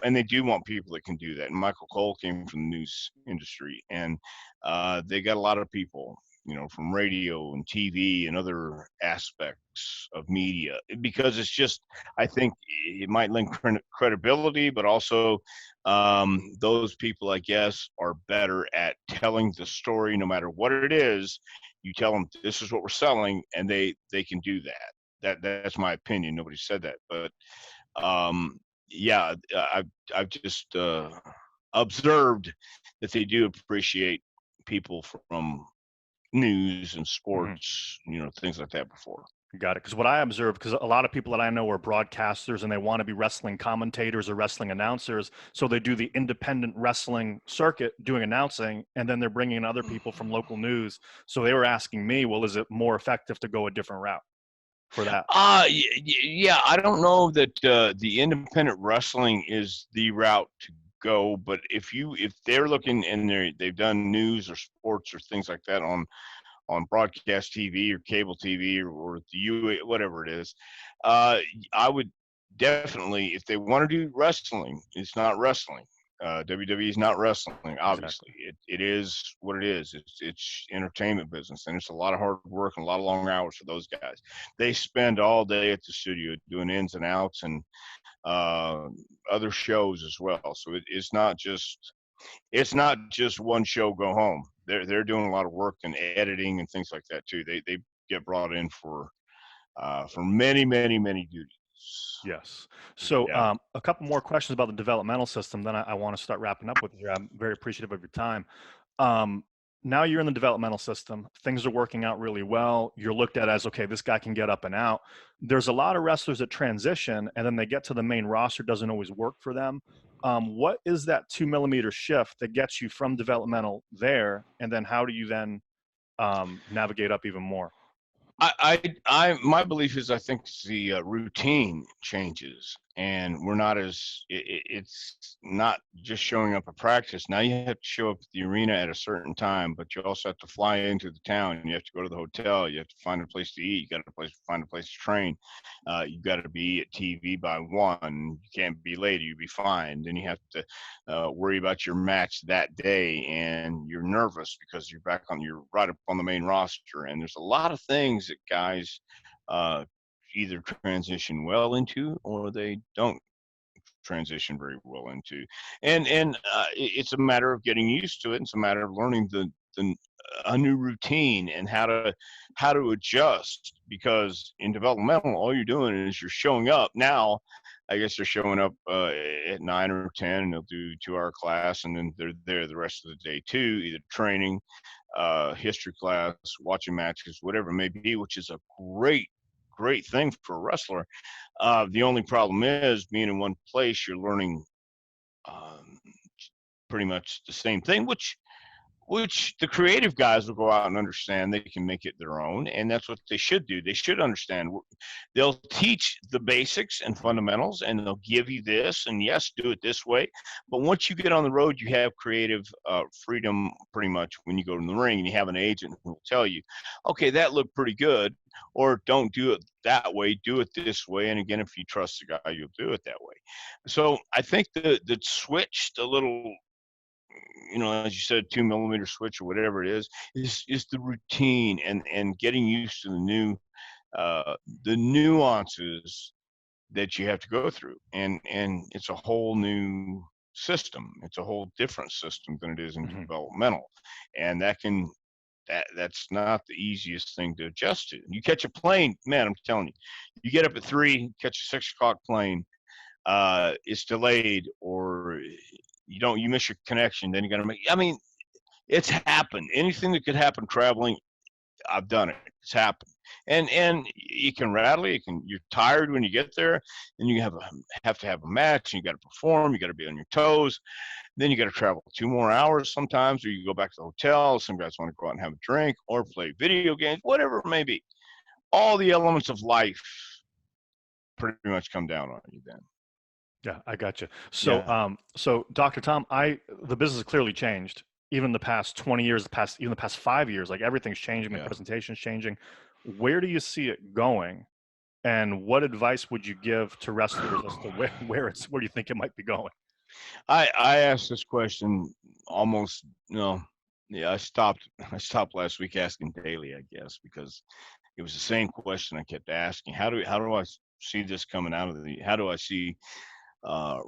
And they do want people that can do that. And Michael Cole came from the news industry, and they got a lot of people, from radio and TV and other aspects of media, because it's just, I think it might lend credibility, but also those people, I guess, are better at telling the story no matter what it is. You tell them this is what we're selling, and they can do that. That's my opinion. Nobody said that, but yeah, I've just observed that they do appreciate people from news and Mhm. sports, things like that before. Got it. Because what I observed, because a lot of people that I know are broadcasters and they want to be wrestling commentators or wrestling announcers, so they do the independent wrestling circuit doing announcing, and then they're bringing in other people from local news. So they were asking me, well, is it more effective to go a different route for that? Yeah, I don't know that the independent wrestling is the route to go, but if they're looking and they've done news or sports or things like that on broadcast TV or cable TV or the U whatever it is, I would definitely, if they want to do wrestling, it's not wrestling. WWE is not wrestling. Obviously, Exactly. it is what it is. It's entertainment business, and it's a lot of hard work and a lot of long hours for those guys. They spend all day at the studio doing ins and outs and uh, other shows as well. So it's not just one show go home. They're doing a lot of work and editing and things like that too. They get brought in for many many duties. Yes. So Yeah. a couple more questions about the developmental system, then I want to start wrapping up with you. I'm very appreciative of your time. Um, Now you're in the developmental system. Things are working out really well. You're looked at as, okay, this guy can get up and out. There's a lot of wrestlers that transition and then they get to the main roster, doesn't always work for them. What is that 2 millimeter shift that gets you from developmental there? And then how do you then navigate up even more? My belief is I think the routine changes, and we're not as it's not just showing up at practice. Now you have to show up at the arena at a certain time, but you also have to fly into the town. You have to go to the hotel. You have to find a place to eat. You got to find a place to train. You got to be at TV by 1. You can't be late. You'll be fined. Then you have to worry about your match that day, and you're nervous because you're right up on the main roster, and there's a lot of things that guys uh, either transition well into or they don't transition very well into, and it's a matter of getting used to it. It's a matter of learning the a new routine and how to adjust, because in developmental all you're doing is you're showing up. Now I guess they're showing up at 9 or 10, and they'll do 2-hour class, and then they're there the rest of the day too, either training, history class, watching matches, whatever it may be, which is a great thing for a wrestler. The only problem is being in one place, you're learning um, pretty much the same thing, which the creative guys will go out and understand they can make it their own, and that's what they should do. They should understand. They'll teach the basics and fundamentals, and they'll give you this, and yes, do it this way. But once you get on the road, you have creative freedom pretty much when you go to the ring, and you have an agent who will tell you, okay, that looked pretty good, or don't do it that way, do it this way. And again, if you trust the guy, you'll do it that way. So I think the switched a little, as you said, 2 millimeter switch or whatever it is the routine and getting used to uh, the nuances that you have to go through, and it's a whole new system. It's a whole different system than it is in Mhm. developmental, and that's not the easiest thing to adjust to. You catch a plane, man, I'm telling you, you get up at 3, catch a 6 o'clock plane, it's delayed, or you miss your connection, then you got to make. I mean, it's happened. Anything that could happen traveling, I've done it. It's happened, and you can rattle. You're tired when you get there, and you have to have a match, and you got to perform. You got to be on your toes. Then you got to travel 2 more hours sometimes, or you go back to the hotel. Some guys want to go out and have a drink or play video games, whatever it may be. All the elements of life pretty much come down on you then. Yeah, I got you. So, Yeah. so Dr. Tom, the business has clearly changed. Even the past 20 years, even the past 5 years, like everything's changing. The Yeah. presentation's changing. Where do you see it going? And what advice would you give to wrestlers as to where do you think it might be going? I asked this question almost no. Yeah, I stopped last week asking daily, I guess, because it was the same question I kept asking. How do I see this coming out of the how do I see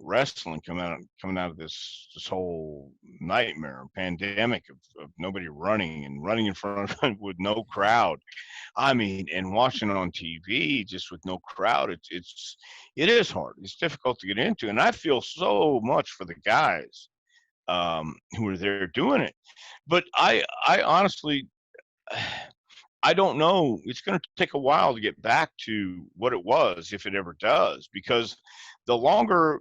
wrestling coming out of this whole nightmare pandemic of nobody running in front of with no crowd. I mean, and watching it on TV just with no crowd, it is hard. It's difficult to get into, and I feel so much for the guys who were there doing it. But I honestly, I don't know. It's going to take a while to get back to what it was, if it ever does, because the longer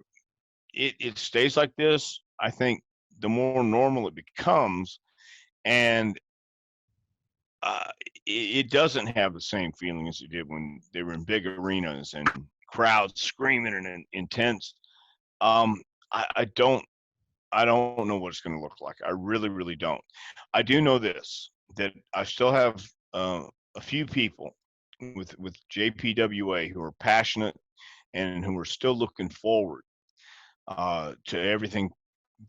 it stays like this, I think the more normal it becomes, and uh, it doesn't have the same feeling as it did when they were in big arenas and crowds screaming and intense. Um, I I don't know what it's going to look like. I really, really don't. I do know this, that I still have a few people with JPWA who are passionate and who are still looking forward to everything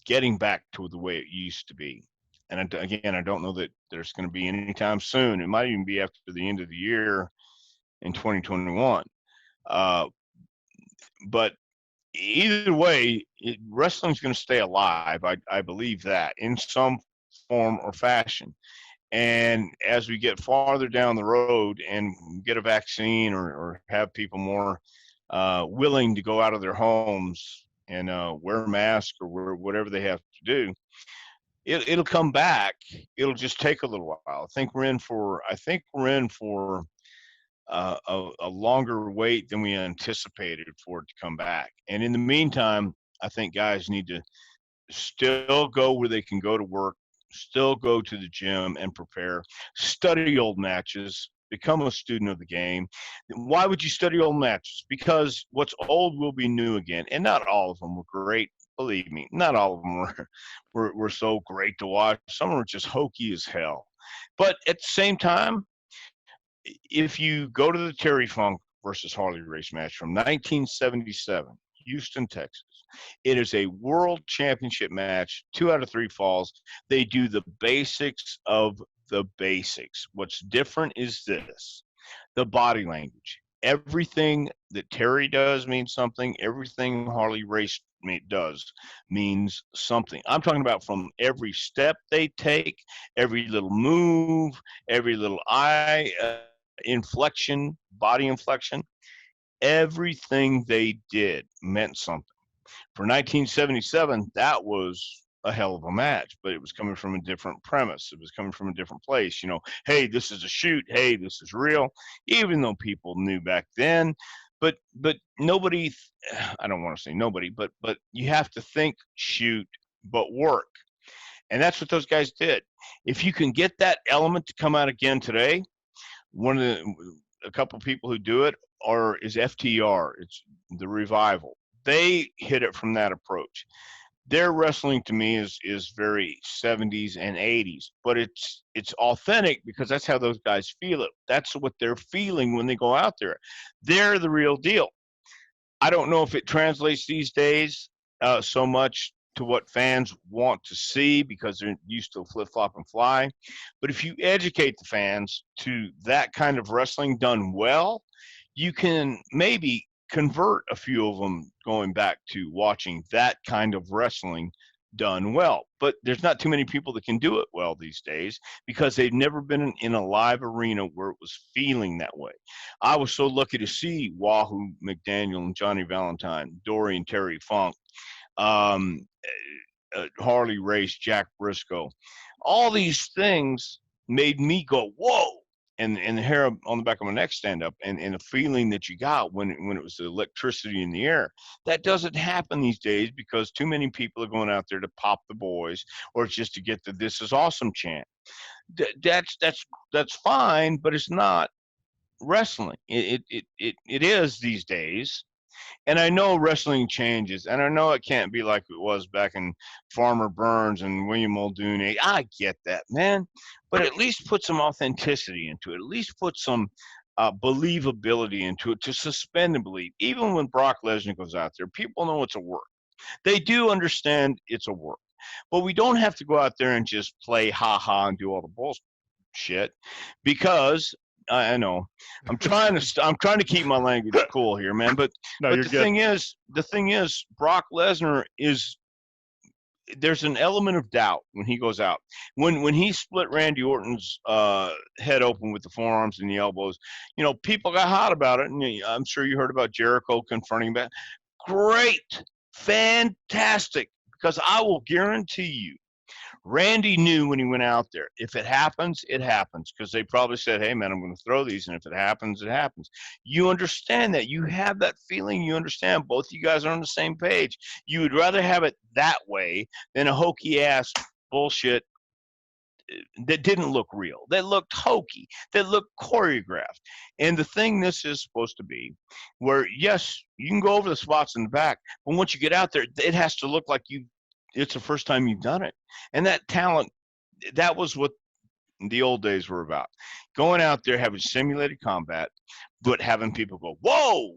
getting back to the way it used to be. And again, I don't know that there's going to be anytime soon. It might even be after the end of the year in 2021. Uh, but either way, wrestling's going to stay alive. I believe that in some form or fashion. And as we get farther down the road and get a vaccine, or have people more willing to go out of their homes and wear masks or whatever they have to do, it'll come back. It'll just take a little while. I think we're in for a longer wait than we anticipated for it to come back. And in the meantime, I think guys need to still go where they can go to work, still go to the gym and prepare, study old matches, become a student of the game. Why would you study old matches? Because what's old will be new again. And not all of them were great. Believe me, not all of them were so great to watch. Some were just hokey as hell. But at the same time, if you go to the Terry Funk versus Harley Race match from 1977, Houston, Texas, it is a world championship match, 2 out of 3 falls. They do the basics of the basics. What's different is this: the body language. Everything that Terry does means something. Everything Harley Race does means something. I'm talking about from every step they take, every little move, every little eye inflection, body inflection. Everything they did meant something. For 1977, that was a hell of a match, but it was coming from a different premise. It was coming from a different place. Hey, this is a shoot. Hey, this is real. Even though people knew back then, but nobody. I don't want to say nobody, but you have to think shoot, but work, and that's what those guys did. If you can get that element to come out again today, a couple of people who do it is FTR. It's the Revival. They hit it from that approach. Their wrestling to me is very 70s and 80s, but it's authentic because that's how those guys feel it. That's what they're feeling when they go out there. They're the real deal. I don't know if it translates these days so much to what fans want to see because they're used to flip flop and fly. But if you educate the fans to that kind of wrestling done well, you can maybe convert a few of them going back to watching that kind of wrestling done well. But there's not too many people that can do it well these days because they've never been in a live arena where it was feeling that way. I was so lucky to see Wahoo McDaniel and Johnny Valentine, Dory and Terry Funk, um, Harley Race, Jack Briscoe. All these things made me go, whoa. And the hair on the back of my neck stand up, and the feeling that you got when it was the electricity in the air. That doesn't happen these days because too many people are going out there to pop the boys or just to get the "this is awesome" chant. That's fine, but it's not wrestling. It is these days. And I know wrestling changes, and I know it can't be like it was back in Farmer Burns and William Muldoon. I get that, man. But at least put some authenticity into it. At least put some believability into it to suspend and believe. Even when Brock Lesnar goes out there, people know it's a work. They do understand it's a work. But we don't have to go out there and just play ha-ha and do all the bullshit because I know. I'm trying to keep my language cool here, man. But No, but you're the good. thing is, Brock Lesnar there's an element of doubt when he goes out. When he split Randy Orton's head open with the forearms and the elbows, people got hot about it, and I'm sure you heard about Jericho confronting that. Great, fantastic, because I will guarantee you, Randy knew when he went out there, if it happens, it happens, because they probably said, hey, man, I'm going to throw these, and if it happens, it happens. You understand that. You have that feeling. You understand both of you guys are on the same page. You would rather have it that way than a hokey-ass bullshit that didn't look real, that looked hokey, that looked choreographed. And the thing this is supposed to be, where, yes, you can go over the spots in the back, but once you get out there, it has to look like it's the first time you've done it. And that talent, that was what the old days were about. Going out there, having simulated combat, but having people go, whoa,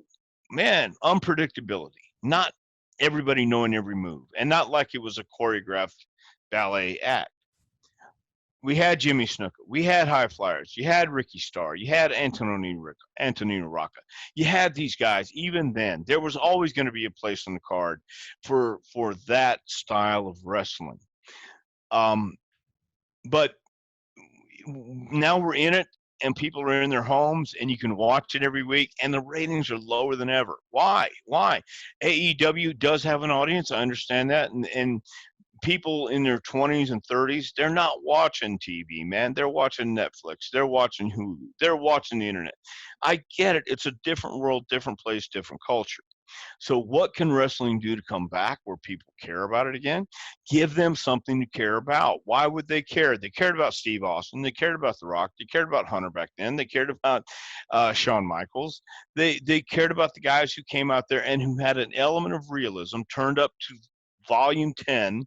man, unpredictability. Not everybody knowing every move, and not like it was a choreographed ballet act. We had Jimmy Snuka. We had High Flyers. You had Ricky Starr. You had Antonino Rocca. You had these guys. Even then, there was always going to be a place on the card for that style of wrestling. But now we're in it, and people are in their homes, and you can watch it every week, and the ratings are lower than ever. Why? AEW does have an audience. I understand that, and people in their 20s and 30s, they're not watching TV, man. They're watching Netflix. They're watching Hulu. They're watching the internet. I get it. It's a different world, different place, different culture. So what can wrestling do to come back where people care about it again? Give them something to care about. Why would they care? They cared about Steve Austin. They cared about The Rock. They cared about Hunter back then. They cared about Shawn Michaels. They cared about the guys who came out there and who had an element of realism turned up to volume 10,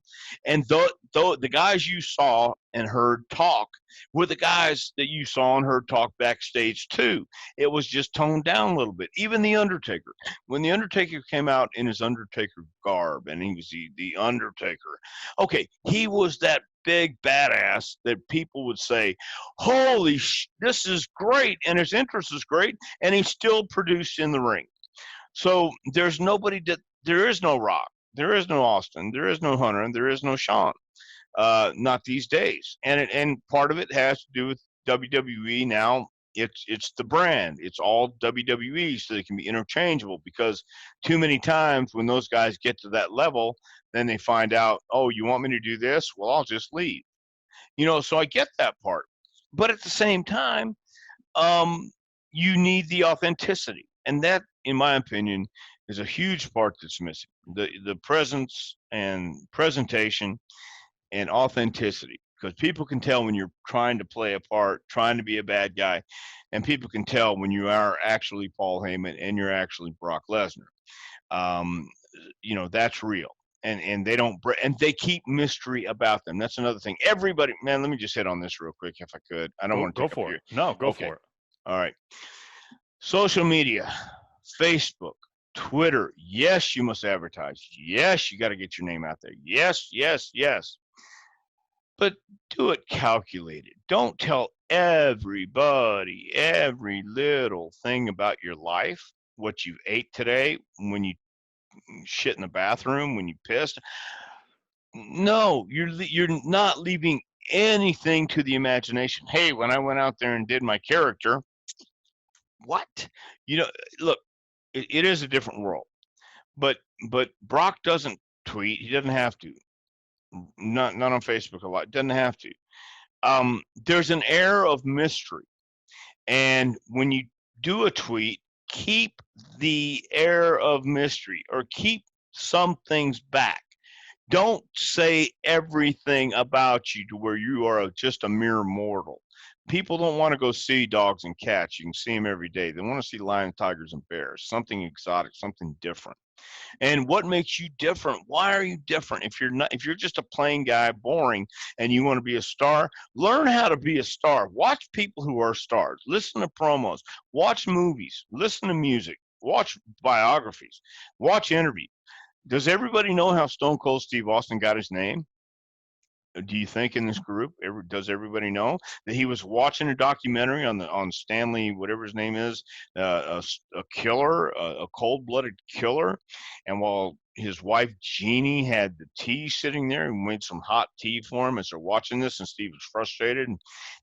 and the guys you saw and heard talk were the guys that you saw and heard talk backstage too. It was just toned down a little bit. Even the Undertaker, when the Undertaker came out in his Undertaker garb and he was the Undertaker, okay, he was that big badass that people would say, holy this is great, and his interest is great, and he's still produced in the ring. So there is no Rock, there is no Austin, there is no Hunter, and there is no Shawn. Not these days. And part of it has to do with WWE now. It's the brand. It's all WWE, so they can be interchangeable, because too many times when those guys get to that level, then they find out, oh, you want me to do this? Well, I'll just leave. So I get that part. But at the same time, you need the authenticity. And that, in my opinion, is a huge part that's missing. The presence and presentation and authenticity, because people can tell when you're trying to play a part, trying to be a bad guy, and people can tell when you are actually Paul Heyman and you're actually Brock Lesnar. That's real. And they don't, and they keep mystery about them. That's another thing. Everybody, man, let me just hit on this real quick if I could. I don't want to go for it. No, go for it. All right. Social media, Facebook, Twitter. Yes, you must advertise. Yes, you got to get your name out there. Yes. But do it calculated. Don't tell everybody every little thing about your life, what you ate today, when you shit in the bathroom, when you pissed. No, you're not leaving anything to the imagination. Hey, when I went out there and did my character, what? Look, it is a different world. But Brock doesn't tweet. He doesn't have to. Not on Facebook a lot. Doesn't have to. There's an air of mystery, and when you do a tweet, keep the air of mystery, or keep some things back. Don't say everything about you to where you are just a mere mortal. People don't want to go see dogs and cats. You can see them every day. They want to see lions, tigers, and bears. Something exotic, something different. And what makes you different? Why are you different? If you're just a plain guy, boring, and you want to be a star, learn how to be a star. Watch people who are stars. Listen to promos. Watch movies. Listen to music. Watch biographies. Watch interviews. Does everybody know how Stone Cold Steve Austin got his name? Do you think in this group, does everybody know that he was watching a documentary on Stanley, whatever his name is, a killer, a cold-blooded killer, and while his wife Jeannie had the tea sitting there and made some hot tea for him as they're watching this, and Steve was frustrated,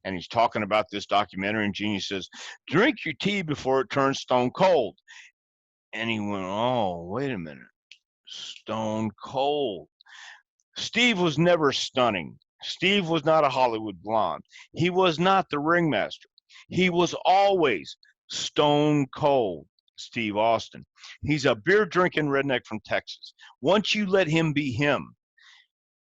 and he's talking about this documentary, and Jeannie says, "Drink your tea before it turns stone cold," and he went, "Oh, wait a minute, stone cold." Steve was never stunning. Steve was not a Hollywood blonde. He was not the ringmaster. He was always stone cold Steve Austin. He's a beer drinking redneck from Texas. Once you let him be him,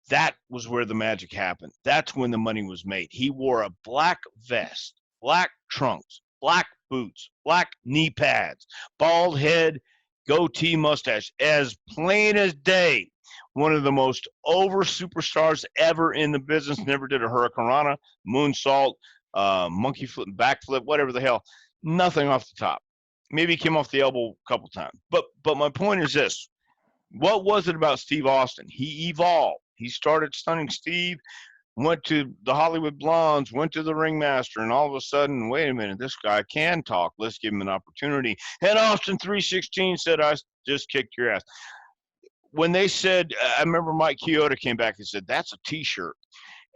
that was where the magic happened. That's when the money was made. He wore a black vest, black trunks, black boots, black knee pads, bald head, goatee, mustache, as plain as day. One of the most over superstars ever in the business. Never did a hurricanrana, moonsault, monkey flip, backflip, whatever the hell. Nothing off the top. Maybe he came off the elbow a couple times. But my point is this. What was it about Steve Austin? He evolved. He started stunning Steve, went to the Hollywood Blondes, went to the Ringmaster, and all of a sudden, wait a minute, this guy can talk. Let's give him an opportunity. And Austin 316 said, I just kicked your ass. When they said, I remember Mike Chioda came back and said, that's a T-shirt.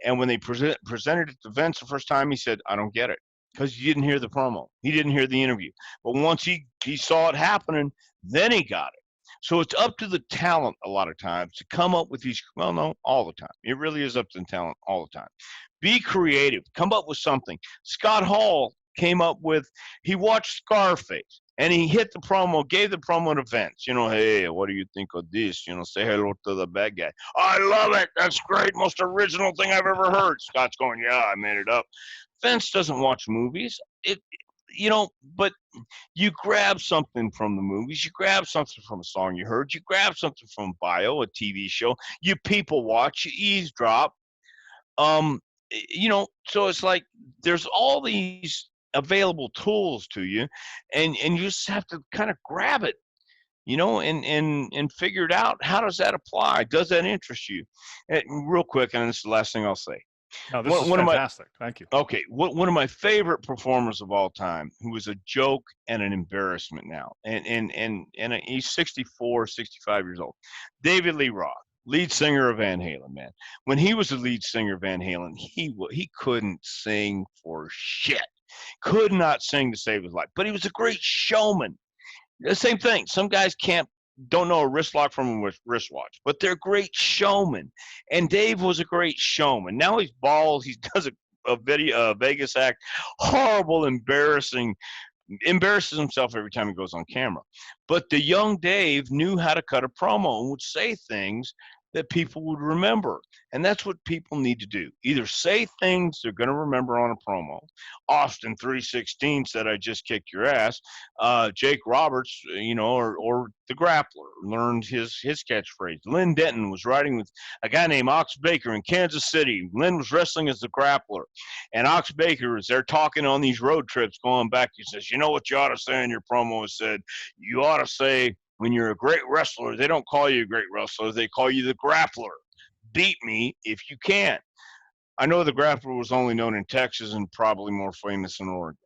And when they presented it to Vince the first time, he said, I don't get it. Because he didn't hear the promo. He didn't hear the interview. But once he saw it happening, then he got it. So it's up to the talent a lot of times to come up with these, well, no, all the time. It really is up to the talent all the time. Be creative. Come up with something. Scott Hall came up with, he watched Scarface, and he hit the promo, gave the promo to Vince. You know, hey, what do you think of this? You know, say hello to the bad guy. I love it. That's great. Most original thing I've ever heard. Scott's going, yeah, I made it up. Vince doesn't watch movies. But you grab something from the movies, you grab something from a song you heard, you grab something from bio, a TV show, you people watch, you eavesdrop. So it's like there's all these available tools to you, and you just have to kind of grab it, and figure it out. How does that apply? Does that interest you? And real quick, and this is the last thing I'll say. No, this is fantastic. Thank you. Okay, one of my favorite performers of all time, who was a joke and an embarrassment now, and he's 64, 65 years old. David Lee Roth, lead singer of Van Halen, man. When he was the lead singer of Van Halen, he couldn't sing for shit. Could not sing to save his life, but he was a great showman. The same thing. Some guys don't know a wrist lock from a wristwatch, but they're great showmen. And Dave was a great showman. Now he's bald. He does a Vegas act, horrible, embarrases himself every time he goes on camera. But the young Dave knew how to cut a promo and would say things that people would remember. And that's what people need to do. Either say things they're going to remember on a promo. Austin 316 said, I just kicked your ass. Jake Roberts, or the Grappler learned his catchphrase. Lynn Denton was riding with a guy named Ox Baker in Kansas City. Lynn was wrestling as the Grappler. And Ox Baker, as they're talking on these road trips going back, he says, you know what you ought to say in your promo? He said, you ought to say, when you're a great wrestler, they don't call you a great wrestler. They call you the Grappler. Beat me if you can. I know the Grappler was only known in Texas and probably more famous in Oregon.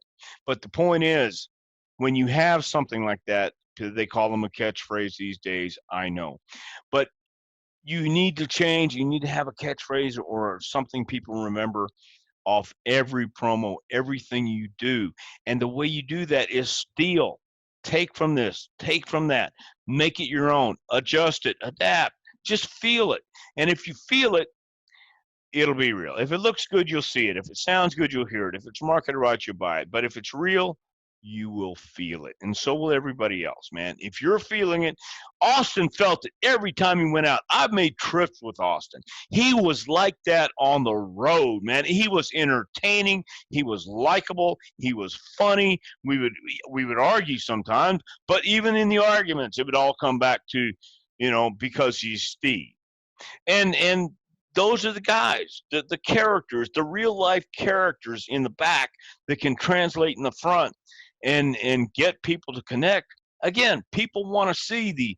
But the point is, when you have something like that, they call them a catchphrase these days, I know. But you need to change. You need to have a catchphrase or something people remember off every promo, everything you do. And the way you do that is steal. Take from this, take from that, make it your own, adjust it, adapt, just feel it. And if you feel it, it'll be real. If it looks good, you'll see it. If it sounds good, you'll hear it. If it's marketed right, you'll buy it. But if it's real, you will feel it. And so will everybody else, man. If you're feeling it, Austin felt it every time he went out. I've made trips with Austin. He was like that on the road, man. He was entertaining. He was likable. He was funny. We would argue sometimes, but even in the arguments, it would all come back to, because he's Steve. And those are the guys, the characters, the real life characters in the back that can translate in the front and get people to connect. Again, people want to see the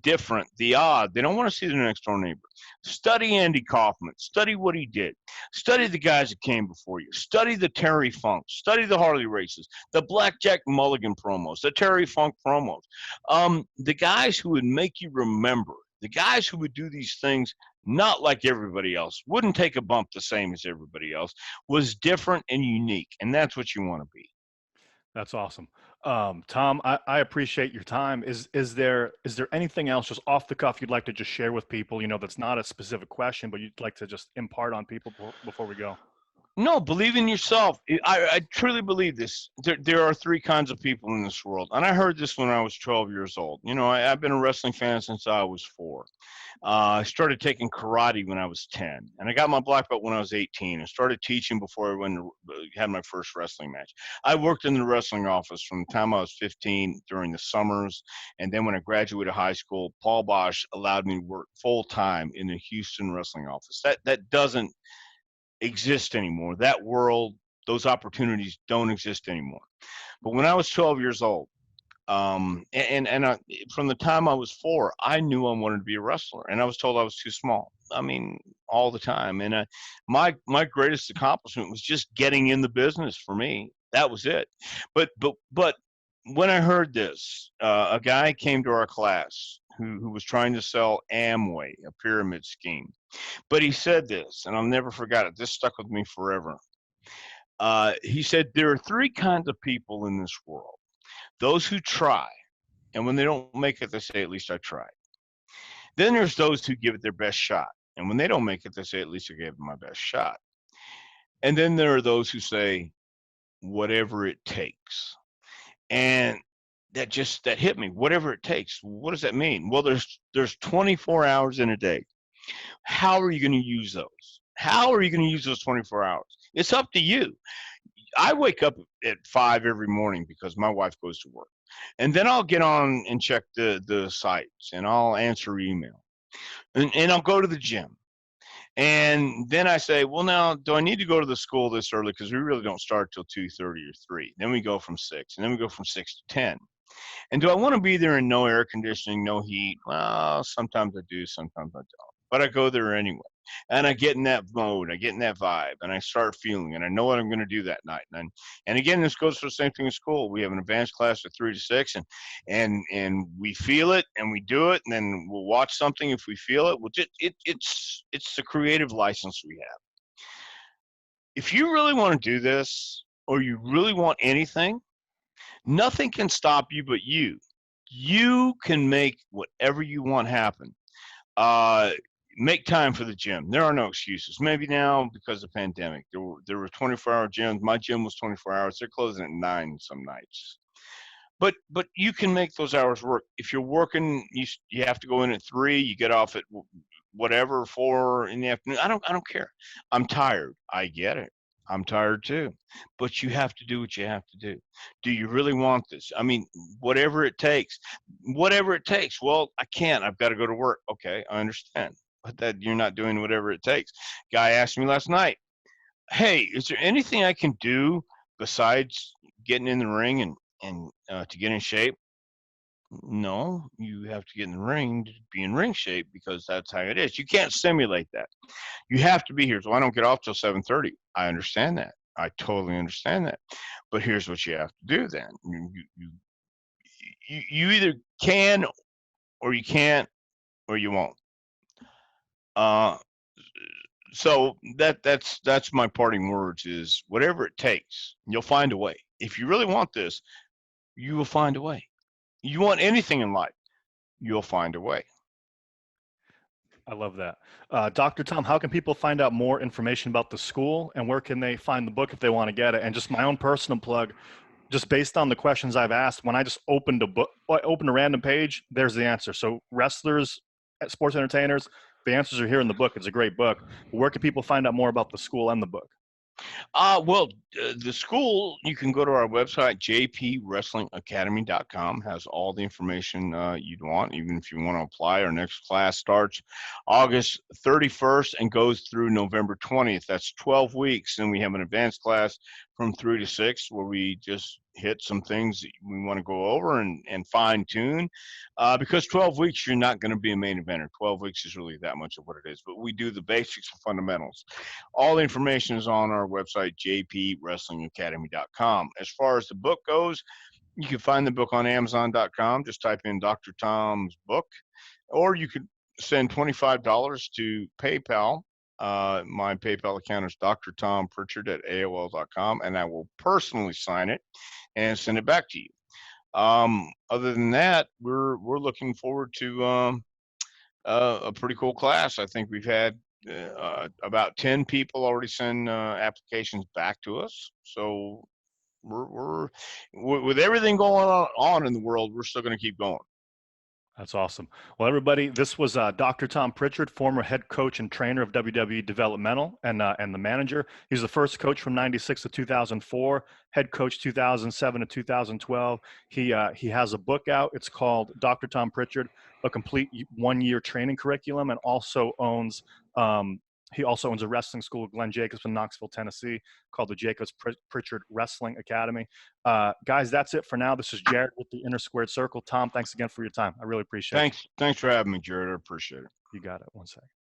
different, the odd. They don't want to see the next door neighbor. Study Andy Kaufman. Study what he did. Study the guys that came before you. Study the Terry Funk. Study the Harley Races, the Blackjack Mulligan promos, the Terry Funk promos. The guys who would make you remember, the guys who would do these things not like everybody else, wouldn't take a bump the same as everybody else, was different and unique. And that's what you want to be. That's awesome. Tom, I appreciate your time. Is there anything else just off the cuff you'd like to just share with people, that's not a specific question, but you'd like to just impart on people before we go? No, believe in yourself. I truly believe this. There are three kinds of people in this world. And I heard this when I was 12 years old. I've been a wrestling fan since I was 4. I started taking karate when I was 10. And I got my black belt when I was 18. I started teaching before I went to had my first wrestling match. I worked in the wrestling office from the time I was 15 during the summers. And then when I graduated high school, Paul Bosch allowed me to work full time in the Houston wrestling office. That doesn't exist anymore. That world, those opportunities don't exist anymore. But when I was 12 years old, from the time I was 4, I knew I wanted to be a wrestler, and I was told I was too small. I mean, all the time. And my greatest accomplishment was just getting in the business for me. That was it. But when I heard this, a guy came to our class who was trying to sell Amway, a pyramid scheme. But he said this, and I'll never forget it. This stuck with me forever. He said, there are 3 kinds of people in this world. Those who try, and when they don't make it, they say, at least I tried. Then there's those who give it their best shot. And when they don't make it, they say, at least I gave it my best shot. And then there are those who say, whatever it takes. And that hit me. Whatever it takes. What does that mean? Well, there's 24 hours in a day. How are you going to use those? How are you going to use those 24 hours? It's up to you. I wake up at 5 every morning because my wife goes to work. And then I'll get on and check the sites, and I'll answer email. And I'll go to the gym. And then I say, well, now, do I need to go to the school this early? Because we really don't start till 2:30 or 3. Then we go from 6, and then we go from 6 to 10. And do I want to be there in no air conditioning, no heat? Well, sometimes I do, sometimes I don't. But I go there anyway. And I get in that mode, I get in that vibe, and I start feeling, and I know what I'm going to do that night. And again, this goes for the same thing in school. We have an advanced class at 3 to 6, and we feel it, and we do it, and then we'll watch something if we feel it. It's the creative license we have. If you really want to do this, or you really want anything, nothing can stop you but you. You can make whatever you want happen. Make time for the gym. There are no excuses. Maybe now because of the pandemic, there were 24-hour gyms. My gym was 24 hours. They're closing at 9 some nights. But you can make those hours work. If you're working, you have to go in at 3. You get off at whatever 4 in the afternoon. I don't care. I'm tired. I get it. I'm tired too. But you have to do what you have to do. Do you really want this? I mean, whatever it takes. Whatever it takes. Well, I can't. I've got to go to work. Okay, I understand. But that you're not doing whatever it takes. Guy asked me last night, hey, is there anything I can do besides getting in the ring and to get in shape? No, you have to get in the ring to be in ring shape because that's how it is. You can't simulate that. You have to be here. So I don't get off till 7:30. I understand that. I totally understand that. But here's what you have to do then. You either can or you can't or you won't. So that's my parting words is whatever it takes, you'll find a way. If you really want this, you will find a way. You want anything in life, you'll find a way. I love that. Dr. Tom, how can people find out more information about the school, and where can they find the book if they want to get it? And just my own personal plug, just based on the questions I've asked, when I just opened a random page, there's the answer. So wrestlers, sports entertainers, the answers are here in the book. It's a great book. Where can people find out more about the school and the book? The school, you can go to our website, jpwrestlingacademy.com, has all the information you'd want, even if you want to apply. Our next class starts August 31st and goes through November 20th. That's 12 weeks. And we have an advanced class from 3 to 6 where we just hit some things that we want to go over and fine tune. Because 12 weeks, you're not going to be a main eventer. 12 weeks is really that much of what it is. But we do the basics and fundamentals. All the information is on our website, jpwrestlingacademy.com. As far as the book goes, you can find the book on Amazon.com. Just type in Dr. Tom's book. Or you could send $25 to PayPal My PayPal account is drtompritchard@aol.com, and I will personally sign it and send it back to you. Other than that, we're looking forward to a pretty cool class. I think we've had about 10 people already send applications back to us. So we're with everything going on in the world, we're still going to keep going. That's awesome. Well, everybody, this was Dr. Tom Pritchard, former head coach and trainer of WWE Developmental and the manager. He's the first coach from 96 to 2004, head coach 2007 to 2012. He has a book out. It's called Dr. Tom Pritchard, a complete one-year training curriculum, and also owns he also owns a wrestling school at Glenn Jacobs in Knoxville, Tennessee, called the Jacobs-Prichard Wrestling Academy. Guys, that's it for now. This is Jared with the Inner Squared Circle. Tom, thanks again for your time. I really appreciate it. Thanks for having me, Jared. I appreciate it. You got it. One second.